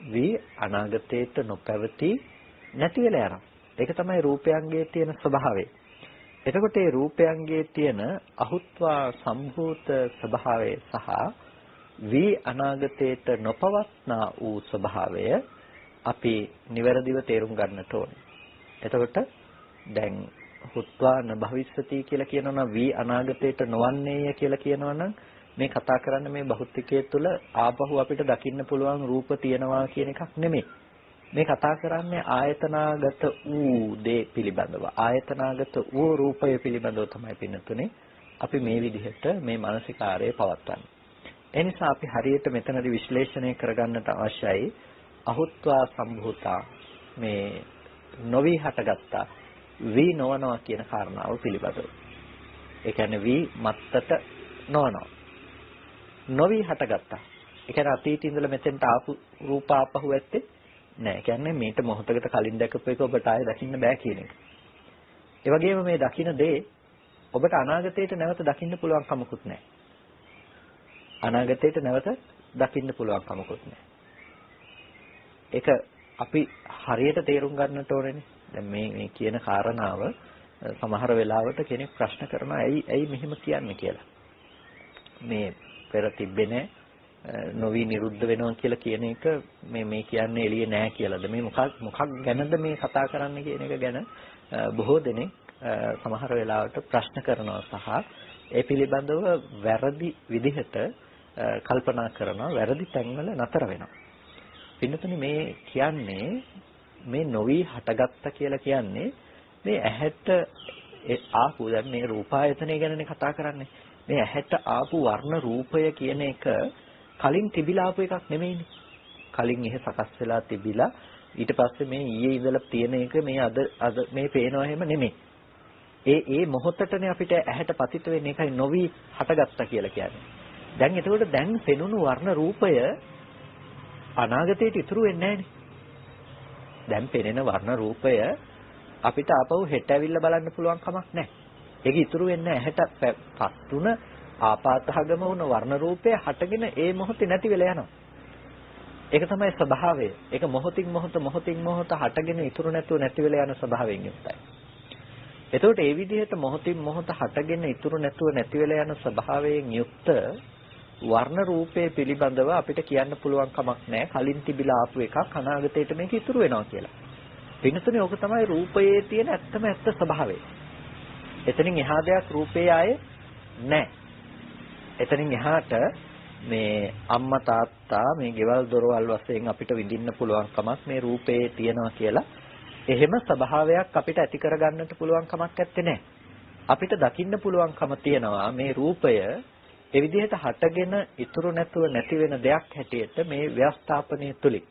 වී අනාගතේට නොපැවති නැති වෙලා යනවා. ඒක තමයි රූපයන්ගේ තියෙන ස්වභාවය. එතකොට මේ රූපයන්ගේ තියෙන අහුත්වා සම්භූත ස්වභාවය සහ වී අනාගතේට නොපවත්නා වූ ස්වභාවය අපි නිවැරදිව තේරුම් ගන්නට ඕනේ. එතකොට දැන් හුත්වා න භවිස්සති කියලා කියනවනම් වී අනාගතේට නොවන්නේය කියලා කියනවනම් මේ කතා කරන්නේ මේ භෞතිකයේ තුල ආපහු අපිට දකින්න පුළුවන් රූප තියනවා කියන එකක් නෙමෙයි. මේ කතා කරන්නේ ආයතනාගත වූ දේ පිළිබඳව. ආයතනාගත වූ රූපය පිළිබඳව තමයි පින්නතුනේ අපි මේ විදිහට මේ මානසිකාරය පවත්වන්නේ. ඒ නිසා අපි හරියට මෙතනදී විශ්ලේෂණය කරගන්නට අවශ්‍යයි අහුත්වා සම්භූතා මේ නොවි හටගත්තා වී නොවනවා කියන කාරණාව පිළිබඳව. ඒ කියන්නේ වී මත්තට නොවනවා. නොවි හටගත්තා. ඒ කියන්නේ අතීතේ ඉඳලා මෙතෙන්ට ආපු රූප ආපහු ඇත්තේ නෑ. ඒ කියන්නේ මේට මොහොතකට කලින් දැකපු එක ඔබට ආයෙ දකින්න බෑ කියන එක. ඒ වගේම මේ දකින්න දේ ඔබට අනාගතයට නැවත දකින්න පුළුවන් කමකුත් නෑ. අනාගතයට නැවත දකින්න පුළුවන් කමකුත් නෑ. ඒක අපි හරියට තේරුම් ගන්නට ඕනේනේ. දැන් මේ කියන කාරණාව සමහර වෙලාවට කෙනෙක් ප්‍රශ්න කරනවා ඇයි මෙහෙම කියන්නේ කියලා. මේ පෙර තිබෙන්නේ නොවි නිරුද්ධ වෙනවා කියලා කියන එක මේ කියන්නේ එළියේ නෑ කියලාද මේ මොකක් ගැනද මේ කතා කරන්න කියන එක ගැන බොහෝ දෙනෙක් සමහර වෙලාවට ප්‍රශ්න කරනවා සහ ඒ පිළිබඳව වැරදි විදිහට කල්පනා කරනවා වැරදි තැන්වල නතර වෙනවා. පින්නතුනි මේ කියන්නේ මේ නොවි හටගත්ත කියලා කියන්නේ මේ ඇහැට ආපු දැන් මේ රූපායතනය ගැනනේ කතා කරන්නේ. මේ ඇහැට ආපු වර්ණ රූපය කියන එක කලින් තිබිලා ආපු එකක් නෙමෙයිනේ. කලින් එහෙ සකස් වෙලා තිබිලා ඊට පස්සේ මේ ඊයේ ඉඳලා තියෙන එක මේ අද මේ පේනවා එහෙම නෙමෙයි. ඒ මොහොතටනේ අපිට ඇහැට පතිත වෙන්නේ ඒකයි නොවි හටගත්තා කියලා කියන්නේ. දැන් එතකොට දැන් පෙනුණු වර්ණ රූපය අනාගතයට ඉතුරු වෙන්නේ නැහැනේ. දැන් පෙනෙන වර්ණ රූපය අපිට ආපහු හෙට ඇවිල්ලා බලන්න පුළුවන් කමක් නැහැ. ඒක ඉතුරු වෙන්නේ ඇහැට පත්තුන ආපාතහගම වුණ වර්ණ රූපය හටගෙන ඒ මොහොතේ නැති වෙලා යනවා. ඒක තමයි ස්වභාවය. ඒක මොහොතින් මොහොත හටගෙන ඉතුරු නැතුව නැති වෙලා යන ස්වභාවයෙන් යුක්තයි. එතකොට ඒ විදිහට මොහොතින් මොහොත හටගෙන ඉතුරු නැතුව නැති වෙලා යන ස්වභාවයෙන් යුක්ත වර්ණ රූපයේ පිළිබඳව අපිට කියන්න පුළුවන් කමක් නැහැ. කලින් තිබිලා ආපු එකක් අනාගතයට මේක ඉතුරු වෙනවා කියලා. පින්නතුනේ ඕක තමයි රූපයේ තියෙන ඇත්තම ඇත්ත ස්වභාවය. එතනින් එහා දෙයක් රූපේ ආයේ නැහැ. එතනින් එහාට මේ අම්මා තාත්තා මේ ගෙවල් දොරවල් වශයෙන් අපිට විඳින්න පුළුවන් කමක් මේ රූපේ තියෙනවා කියලා එහෙම ස්වභාවයක් අපිට ඇති කරගන්නට පුළුවන් කමක් නැත්තේ නෑ. අපිට දකින්න පුළුවන්කම තියෙනවා මේ රූපය ඒ විදිහට හටගෙන ඉතුරු නැතුව නැති වෙන දෙයක් හැටියට මේ ව්‍යවස්ථාපනය තුලින්.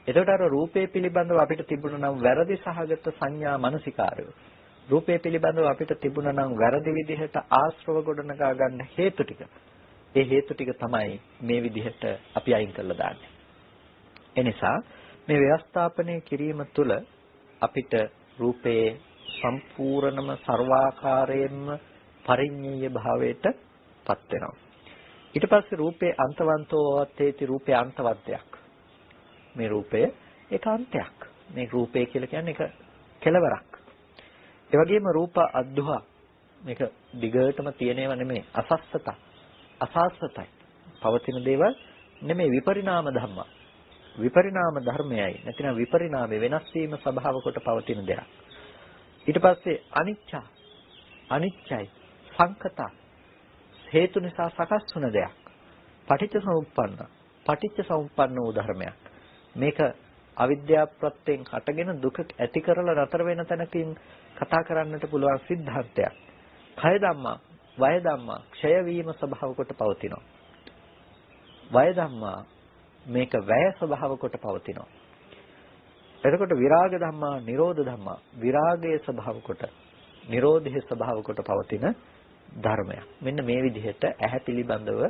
එතකොට අර රූපේ පිළිබඳව අපිට තිබුණා නම් වැරදි සහගත සංඥා මානසිකාරය. රූපේ පිළිබඳව අපිට තිබුණා නම් වැරදි විදිහට ආශ්‍රව ගොඩනගා ගන්න හේතු ටික. ඒ හේතු ටික තමයි මේ විදිහට අපි අයින් කරලා දාන්නේ. එනිසා මේ ව්‍යවස්ථාපනය කිරීම තුළ අපිට රූපයේ සම්පූර්ණම ਸਰවාකාරයෙන්ම පරිඤ්ඤය භාවයට පත් වෙනවා. ඊට පස්සේ රූපේ අන්තවන්තෝ වත්තේති රූපේ අන්තවද්දයක්. මේ රූපය ඒක අන්තයක්. මේ රූපය කියලා කියන්නේ ඒක කෙලවරක්. ඒ වගේම රූප අද්දුහා මේක දිගටම තියෙනව නෙමෙයි අසස්සත අසස්සතයි. පවතින දේවල් නෙමෙයි විපරිණාම ධම්ම. විපරිණාම ධර්මයයි. නැතිනම් විපරිණාමේ වෙනස් වීම ස්වභාව කොට පවතින දෙයක්. ඊට පස්සේ අනිච්චා අනිච්චයි සංකතා හේතු නිසා සකස් වුණ දෙයක්. පටිච්ච සමුප්පන්න පටිච්ච සමුප්පන්න වූ ධර්මයක්. මේක අවිද්‍යාව ප්‍රත්‍යයෙන් හටගෙන දුක ඇති කරලා නතර වෙන තැනකින් කතා කරන්නට පුළුවන් સિદ્ધාන්තයක්. කය ධම්මා වය ධම්මා ක්ෂය වීම ස්වභාව කොට පවතිනවා. වය ධම්මා මේක වැය ස්වභාව කොට පවතිනවා. එතකොට විරාග ධම්මා නිරෝධ ධම්මා විරාගයේ ස්වභාව කොට නිරෝධයේ ස්වභාව කොට පවතින ධර්මයක්. මෙන්න මේ විදිහට ඇහැ පිළිබඳව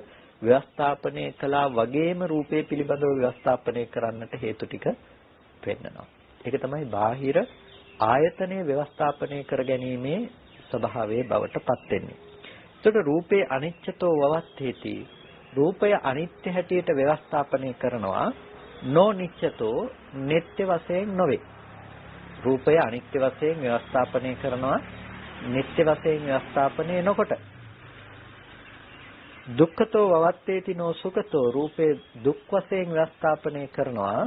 ව්‍යවස්ථාපනය කළා වගේම රූපේ පිළිබඳව ව්‍යවස්ථාපනය කරන්නට හේතු ටික පෙන්නනවා. ඒක තමයි බාහිර ආයතනයේ ව්‍යවස්ථාපනය කර ගැනීමේ ස්වභාවයේ බවට පත් වෙන්නේ. එතකොට රූපේ අනිච්චතෝ වවත්තේති රූපය අනිත්‍ය හැටියට ව්‍යවස්ථාපනය කරනවා නොනිච්චතෝ නිට්ටය වශයෙන් නොවේ. රූපය අනිත්‍ය වශයෙන් ව්‍යවස්ථාපනය කරනවා නිට්ටය වශයෙන් ව්‍යවස්ථාපනය නොකොට. දුක්ඛතෝ වවත්තේති නෝ සුඛතෝ රූපේ දුක් වශයෙන් ව්‍යවස්ථාපනය කරනවා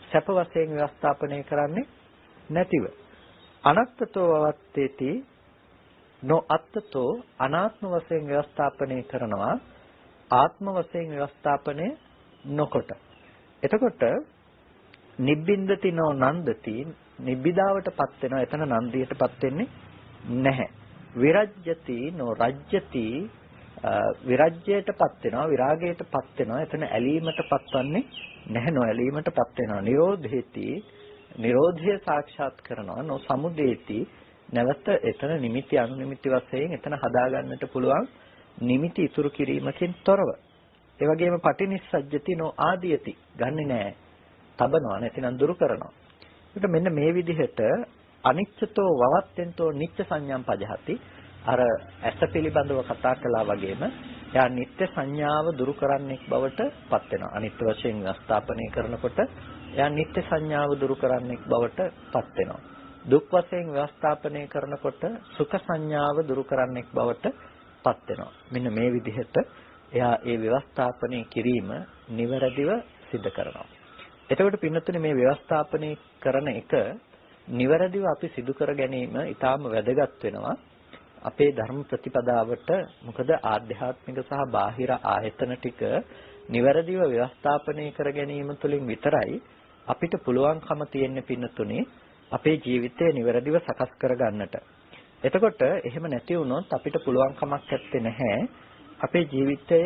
සැප වශයෙන් ව්‍යවස්ථාපනය කරන්නේ නැතිව. අනත්තතෝ වවත්තේති නෝ අත්තතෝ අනාත්ම වශයෙන් ව්‍යවස්ථාපනය කරනවා ආත්ම වශයෙන් ව්‍යවස්ථාපනය නොකොට. එතකොට නිබ්බින්දති නෝ නන්දති නිබ්බිදාවටපත් වෙනවා. එතන නන්දියටපත් වෙන්නේ නැහැ. විරජ්‍යති නෝ රජ්‍යති විරජ්‍යයටපත් වෙනවා විරාගයටපත් වෙනවා. එතන ඇලීමටපත් වන්නේ නැහැ. නොඇලීමටපත් වෙනවා. නිරෝධේති නිරෝධය සාක්ෂාත් කරනවා. නෝ සමුදේති නැවත එතන නිමිති අනුනිමිති වශයෙන් එතන හදා ගන්නට පුළුවන් නිමිති ඉතුරු කිරීමකින් තොරව. ඒ වගේම පටිනිස්සජ්ජති නෝ ආදීයති ගන්නෙ නෑ. තබනවා නැතිනම් දුරු කරනවා. ඒකට මෙන්න මේ විදිහට අනිච්චතෝ වවත්තෙන්තෝ නිච්ච සංඥාම් පජහති අර ඇස පිළිබඳව කතා කළා වගේම එයා නිත්‍ය සංඥාව දුරු කරන්නෙක් බවට පත් වෙනවා. අනිත්‍ය වශයෙන් ස්ථාපනය කරනකොට එයා නිත්‍ය සංඥාව දුරු කරන්නෙක් බවට පත් වෙනවා. දුක් වශයෙන් ව්‍යවස්ථාපනය කරනකොට සුඛ සංඥාව දුරු කරන්නෙක් බවට පත් වෙනවා. මෙන්න මේ විදිහට එයා ඒ ව්‍යවස්ථාපනය කිරීම නිවැරදිව සිදු කරනවා. එතකොට පින්නතුනේ මේ ව්‍යවස්ථාපනය කරන එක නිවැරදිව අපි සිදු කර ගැනීම ඊටාම වැදගත් වෙනවා. අපේ ධර්ම ප්‍රතිපදාවට මොකද ආධ්‍යාත්මික සහ බාහිර ආයතන ටික නිවැරදිව ව්‍යවස්ථාපනය කර ගැනීම තුළින් විතරයි අපිට පුළුවන්කම තියෙන පින්නතුනේ අපේ ජීවිතය නිවැරදිව සකස් කර ගන්නට. එතකොට එහෙම නැති වුණොත් අපිට පුළුවන් කමක් නැත්තේ නැහැ අපේ ජීවිතය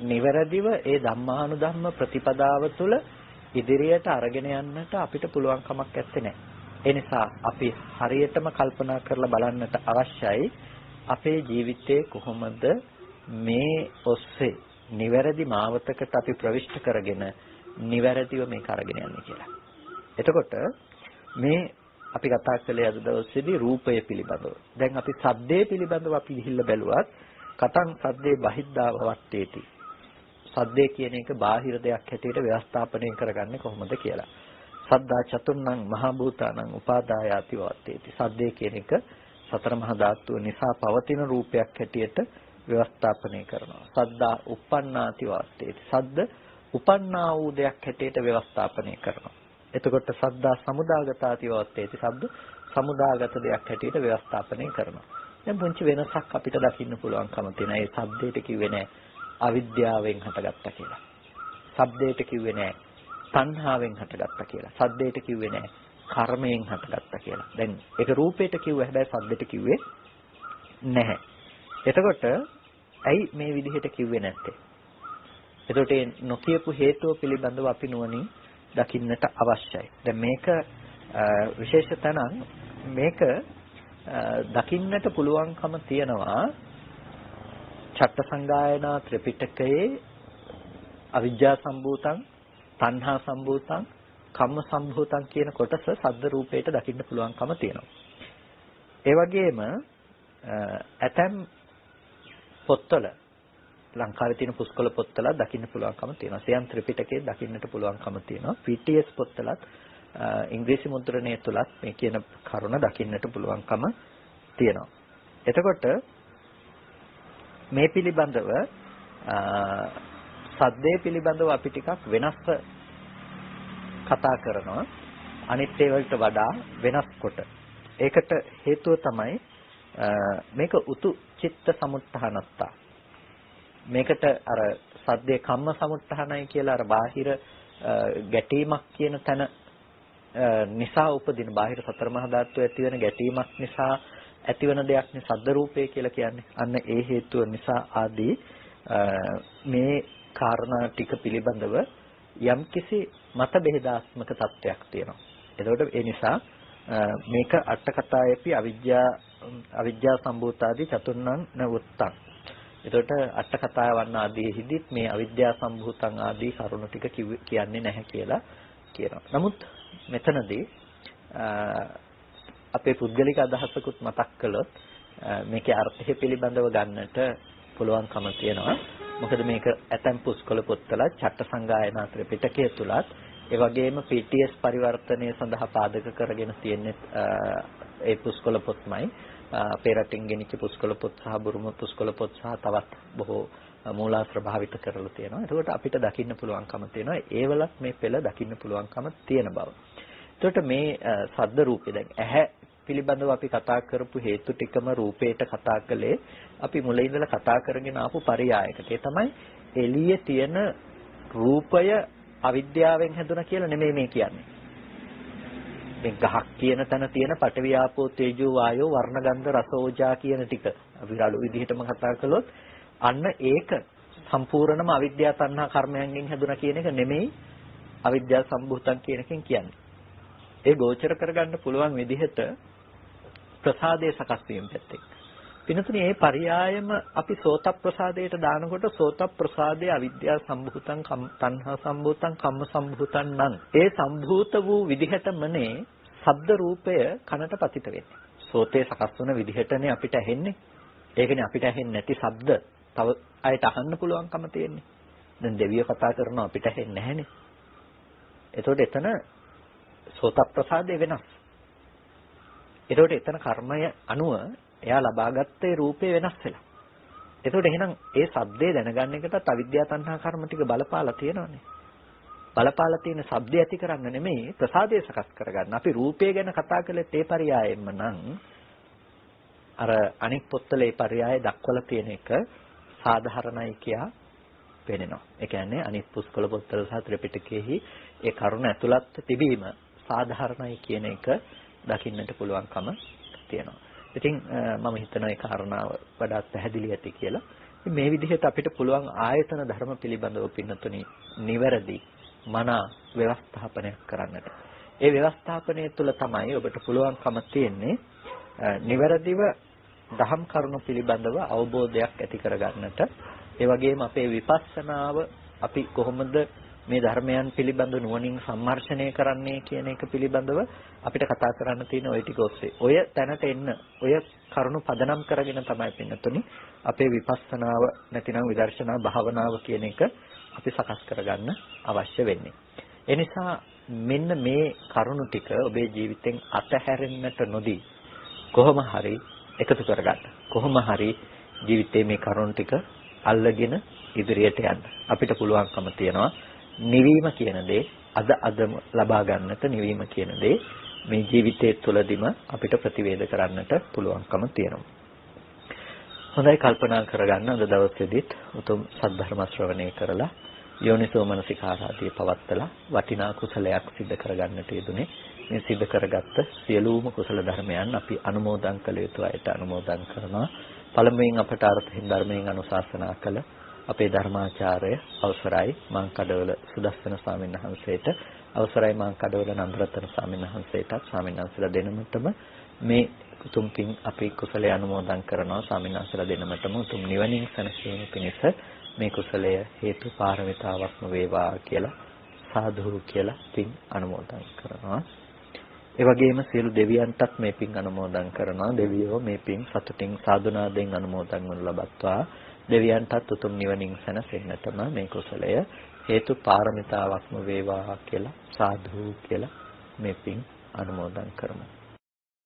නිවැරදිව ඒ ධම්මානුධම්ම ප්‍රතිපදාව තුළ ඉදිරියට අරගෙන යන්නට අපිට පුළුවන් කමක් නැත්තේ නැහැ. ඒ නිසා අපි හරියටම කල්පනා කරලා බලන්නට අවශ්‍යයි අපේ ජීවිතේ කොහොමද මේ ඔස්සේ නිවැරදි මාවතකට අපි ප්‍රවිෂ්ඨ කරගෙන නිවැරදිව මේක අරගෙන යන්නේ කියලා. එතකොට මේ අපි කතා කළේ අද දවසේදී රූපය පිළිබඳව. දැන් අපි සද්දේ පිළිබඳව අපි ගිහිල්ලා බැලුවත් කතං සද්දේ බහිද්ධා වවත්තේති. සද්දේ කියන එක බාහිර දෙයක් හැටියට ව්‍යවස්ථාපනය කරගන්නේ කොහොමද කියලා. සද්දා චතුර්ණං මහා භූතානං උපාදායාති වවත්තේති. සද්දේ කියන එක සතර මහා ධාතුව නිසා පවතින රූපයක් හැටියට ව්‍යවස්ථාපනය කරනවා. සද්දා uppannāti වවත්තේති. සද්ද උපන්නා වූ දෙයක් හැටියට ව්‍යවස්ථාපනය කරනවා. එතකොට සද්දා සමුදාගතාති වවත්තේති. සද්ද සමුදාගත දෙයක් හැටියට ව්‍යවස්ථාපනය කරනවා. දැන් පුංචි වෙනසක් අපිට දකින්න පුළුවන්කම තියෙන. ඒ සද්දේට කිව්වේ නෑ අවිද්‍යාවෙන් හටගත්තා කියලා. සද්දේට කිව්වේ නෑ තණ්හාවෙන් හටගත්තා කියලා. සද්දේට කිව්වේ නෑ කර්මයෙන් හටගත්තා කියලා. දැන් ඒක රූපයට කිව්වේ හැබැයි සද්දෙට කිව්වේ නැහැ. එතකොට ඇයි මේ විදිහට කිව්වේ නැත්තේ? එතකොට මේ නොකියපු හේතුව පිළිබඳව අපි නුවණින් දකින්නට අවශ්‍යයි. දැන් මේක විශේෂ තැනක් මේක දකින්නට පුළුවන්කම තියනවා චත්තසංගායනා ත්‍රිපිටකයේ අවිජ්ජා සම්භූතං, තණ්හා සම්භූතං, කම්ම සම්භූතං කියන කොටස සද්ද රූපයට දකින්න පුළුවන්කම තියෙනවා. ඒ වගේම ඇතැම් පොත්වල ලංකාවේ තියෙන පුස්කොළ පොත්වල දකින්න පුළුවන්කම තියෙනවා. සියම් ත්‍රිපිටකයේ දකින්නට පුළුවන්කම තියෙනවා. PTS පොත්වලත් ඉංග්‍රීසි මුද්‍රණය තුලත් මේ කියන කරුණ දකින්නට පුළුවන්කම තියෙනවා. එතකොට මේ පිළිබඳව සද්දේ පිළිබඳව අපි ටිකක් වෙනස්ව කතා කරනවා. අනිත් ඒවලට වඩා වෙනස් කොට. ඒකට හේතුව තමයි මේක උතු චිත්ත සමුත්ථානත්තා. මේකට අර සද්දේ කම්ම සමුත්ථානයි කියලා අර බාහිර ගැටීමක් කියන තැන නිසා උපදින බාහිර සතර මහා ධාතු ඇති වෙන ගැටීමක් නිසා ඇතිවන දෙයක් නේ සද්ද රූපය කියලා කියන්නේ. අන්න ඒ හේතුව නිසා ආදී මේ කාරණා ටික පිළිබඳව යම්කිසි මත බෙහෙදාත්මක තත්වයක් තියෙනවා. එතකොට ඒ නිසා මේක අට්ඨකතායපි අවිජ්ජා සම්භූතාදී චතුර්ණං නවුත්තං. එතකොට අට්ඨකතාය වන්න ආදීෙහිදීත් මේ අවිද්‍යා සම්භූතං ආදී කරුණු ටික කියන්නේ නැහැ කියලා කියනවා. නමුත් මෙතනදී අපේ පුද්ගලික අදහසකුත් මතක් කළොත් මේකේ අර්ථය පිළිබඳව ගන්නට පුළුවන්කම තියෙනවා. මොකද මේක ඇතැම් පුස්කොළ පොත්වල චත්තසංගායනා ත්‍රිපිටකය තුලත් ඒ වගේම PTS පරිවර්තනය සඳහා පාදක කරගෙන තියෙන්නේ ඒ පුස්කොළ පොත්මයි. අපේ රටින් ගෙනිච්ච පුස්කොළ පොත් සහ බුරුම පුස්කොළ පොත් සහ තවත් බොහෝ මූලාශ්‍ර භාවිත කරලා තියෙනවා. එතකොට අපිට දකින්න පුළුවන්කම තියෙනවා. ඒවලත් මේ පෙළ දකින්න පුළුවන්කම තියෙන බව. එතකොට මේ සද්ද රූපේ දැන් ඇහැ පිළිබඳව අපි කතා කරපු හේතු ටිකම රූපේට කතා කළේ අපි මුලින් ඉඳලා කතා කරගෙන ආපු පරයයකට. ඒ තමයි එළියේ තියෙන රූපය අවිද්‍යාවෙන් හැදුණා කියලා නෙමෙයි මේ කියන්නේ. මේ ගහක් කියන තැන තියෙන පඨවි ආපෝ තේජෝ වායෝ වර්ණ ගන්ධ රස ඕජා කියන ටික අපි රළු විදිහටම කතා කළොත් අන්න ඒක සම්පූර්ණම අවිද්‍යා තණ්හා කර්මයන්ගෙන් හැදුණා කියන එක නෙමෙයි අවිද්‍යා සම්භූතං කියන එකෙන් කියන්නේ. ඒ ගෝචර කරගන්න පුළුවන් විදිහට ප්‍රසාදයේ සකස් වීම පැත්තෙන්. පිනතුනේ මේ පරයයම අපි සෝත ප්‍රසාදයට දානකොට සෝත ප්‍රසාදයේ අවිද්‍යා සම්භූතං තණ්හා සම්භූතං කම්ම සම්භූතං නම් ඒ සම්භූත වූ විදිහටමනේ ශබ්ද රූපය කනට පතිත වෙන්නේ. සෝතේ සකස් වන විදිහටනේ අපිට ඇහෙන්නේ. ඒකනේ අපිට ඇහෙන්නේ නැති ශබ්ද තව අයට අහන්න පුළුවන්කම තියෙන්නේ. දැන් දෙවියෝ කතා කරනවා අපිට ඇහෙන්නේ නැහනේ. එතකොට එතන සෝත ප්‍රසාදේ වෙනස්. එතකොට එතන කර්මය අනුව එයා ලබාගත්තේ රූපේ වෙනස් වෙලා. එතකොට එහෙනම් ඒ ශබ්දේ දැනගන්න එකටත් අවිද්‍යා තණ්හා කර්ම ටික බලපාලා තියෙනවානේ. බලපාලා තියෙන ශබ්දය ඇති කරන්න නෙමෙයි ප්‍රසාදය සකස් කරගන්න. අපි රූපය ගැන කතා කළේ ඒ පරයයෙන්ම නම් අර අනික් පොත්වල ඒ පරයය දක්වලා තියෙන එක සාධාරණයි කියා පෙනෙනවා. ඒ කියන්නේ අනිත් පුස්කොළ පොත්වල සහ ත්‍රිපිටකයේහි ඒ කරුණ ඇතුළත් තිබීම සාධාරණයි කියන එක දකින්නට පුළුවන්කම තියෙනවා. ඉතින් මම හිතනවා ඒ කාරණාව වඩාත් පැහැදිලි ඇති කියලා. මේ විදිහට අපිට පුළුවන් ආයතන ධර්ම පිළිබඳව පින්නතුනි නිවැරදි මනා ව්‍යවස්ථාපනයක් කරන්නට. ඒ ව්‍යවස්ථාපනය තුළ තමයි ඔබට පුළුවන්කම තියෙන්නේ නිවැරදිව දහම් කරුණු පිළිබඳව අවබෝධයක් ඇති කරගන්නට. ඒ වගේම අපේ විපස්සනාව අපි කොහොමද මේ ධර්මයන් පිළිබඳ නුවණින් සම්මර්ෂණය කරන්නේ කියන එක පිළිබඳව අපිට කතා කරන්න තියෙන ওই ටික ඔස්සේ. ඔය තැනට එන්න ඔය කරුණු පදනම් කරගෙන තමයි පින්නතුනි අපේ විපස්සනාව නැතිනම් විදර්ශනා භාවනාව කියන එක අපි සකස් කරගන්න අවශ්‍ය වෙන්නේ. ඒ නිසා මෙන්න මේ කරුණු ටික ඔබේ ජීවිතෙන් අතහැරෙන්නට නොදී කොහොම හරි එකතු කරගන්න. කොහොම හරි ජීවිතේ මේ කරුණු ටික අල්ලගෙන ඉදිරියට යන්න. අපිට පුළුවන්කම තියනවා නිවීම කියන දේ අදම ලබා ගන්නට නිවීම කියන දේ මේ ජීවිතයේ තුලදීම අපිට ප්‍රතිවේද කරන්නට පුළුවන්කම තියෙනවා. හොඳයි කල්පනා කරගන්න අද දවසේදීත් උතුම් සද්ධර්ම ශ්‍රවණය කරලා යෝනිසෝ මනසිකාරාදී පවත්තලා වටිනා කුසලයක් සිදු කරගන්නට යෙදුනේ මේ සිදු කරගත්ත සියලුම කුසල ධර්මයන් අපි අනුමෝදන් කළ යුතු අයට අනුමෝදන් කරනවා. පළමුවෙන් අපට අර්ථයෙන් ධර්මයෙන් අනුශාසනා කළ අපේ ධර්මාචාර්ය අවසරයි මාංකඩවල සුදස්සන ස්වාමීන් වහන්සේට, අවසරයි මාංකඩවල නන්දරතන ස්වාමීන් වහන්සේටත් ස්වාමීන් වහන්සේලා දෙනමතම මේ උතුම් පින් අපි කුසලයේ අනුමෝදන් කරනවා. ස්වාමීන් වහන්සේලා දෙනමතම උතුම් නිවනින් සැනසීම පිණිස මේ කුසලය හේතු පාරමිතාවක්ම වේවා කියලා සාදු කියලා පින් අනුමෝදන් කරනවා. ඒ වගේම සියලු දෙවියන්ටත් මේ පින් අනුමෝදන් කරනවා. දෙවියෝ මේ පින් සතුටින් සාදුනාදෙන් අනුමෝදන් වනු ලබත්වා. දෙවියන්ටත් උතුම් නිවනින් සැනසෙන්නටම මේ කුසලය හේතු පාරමිතාවක්ම වේවා කියලා සාදු කියලා මේ පින් අනුමෝදන් කරමු.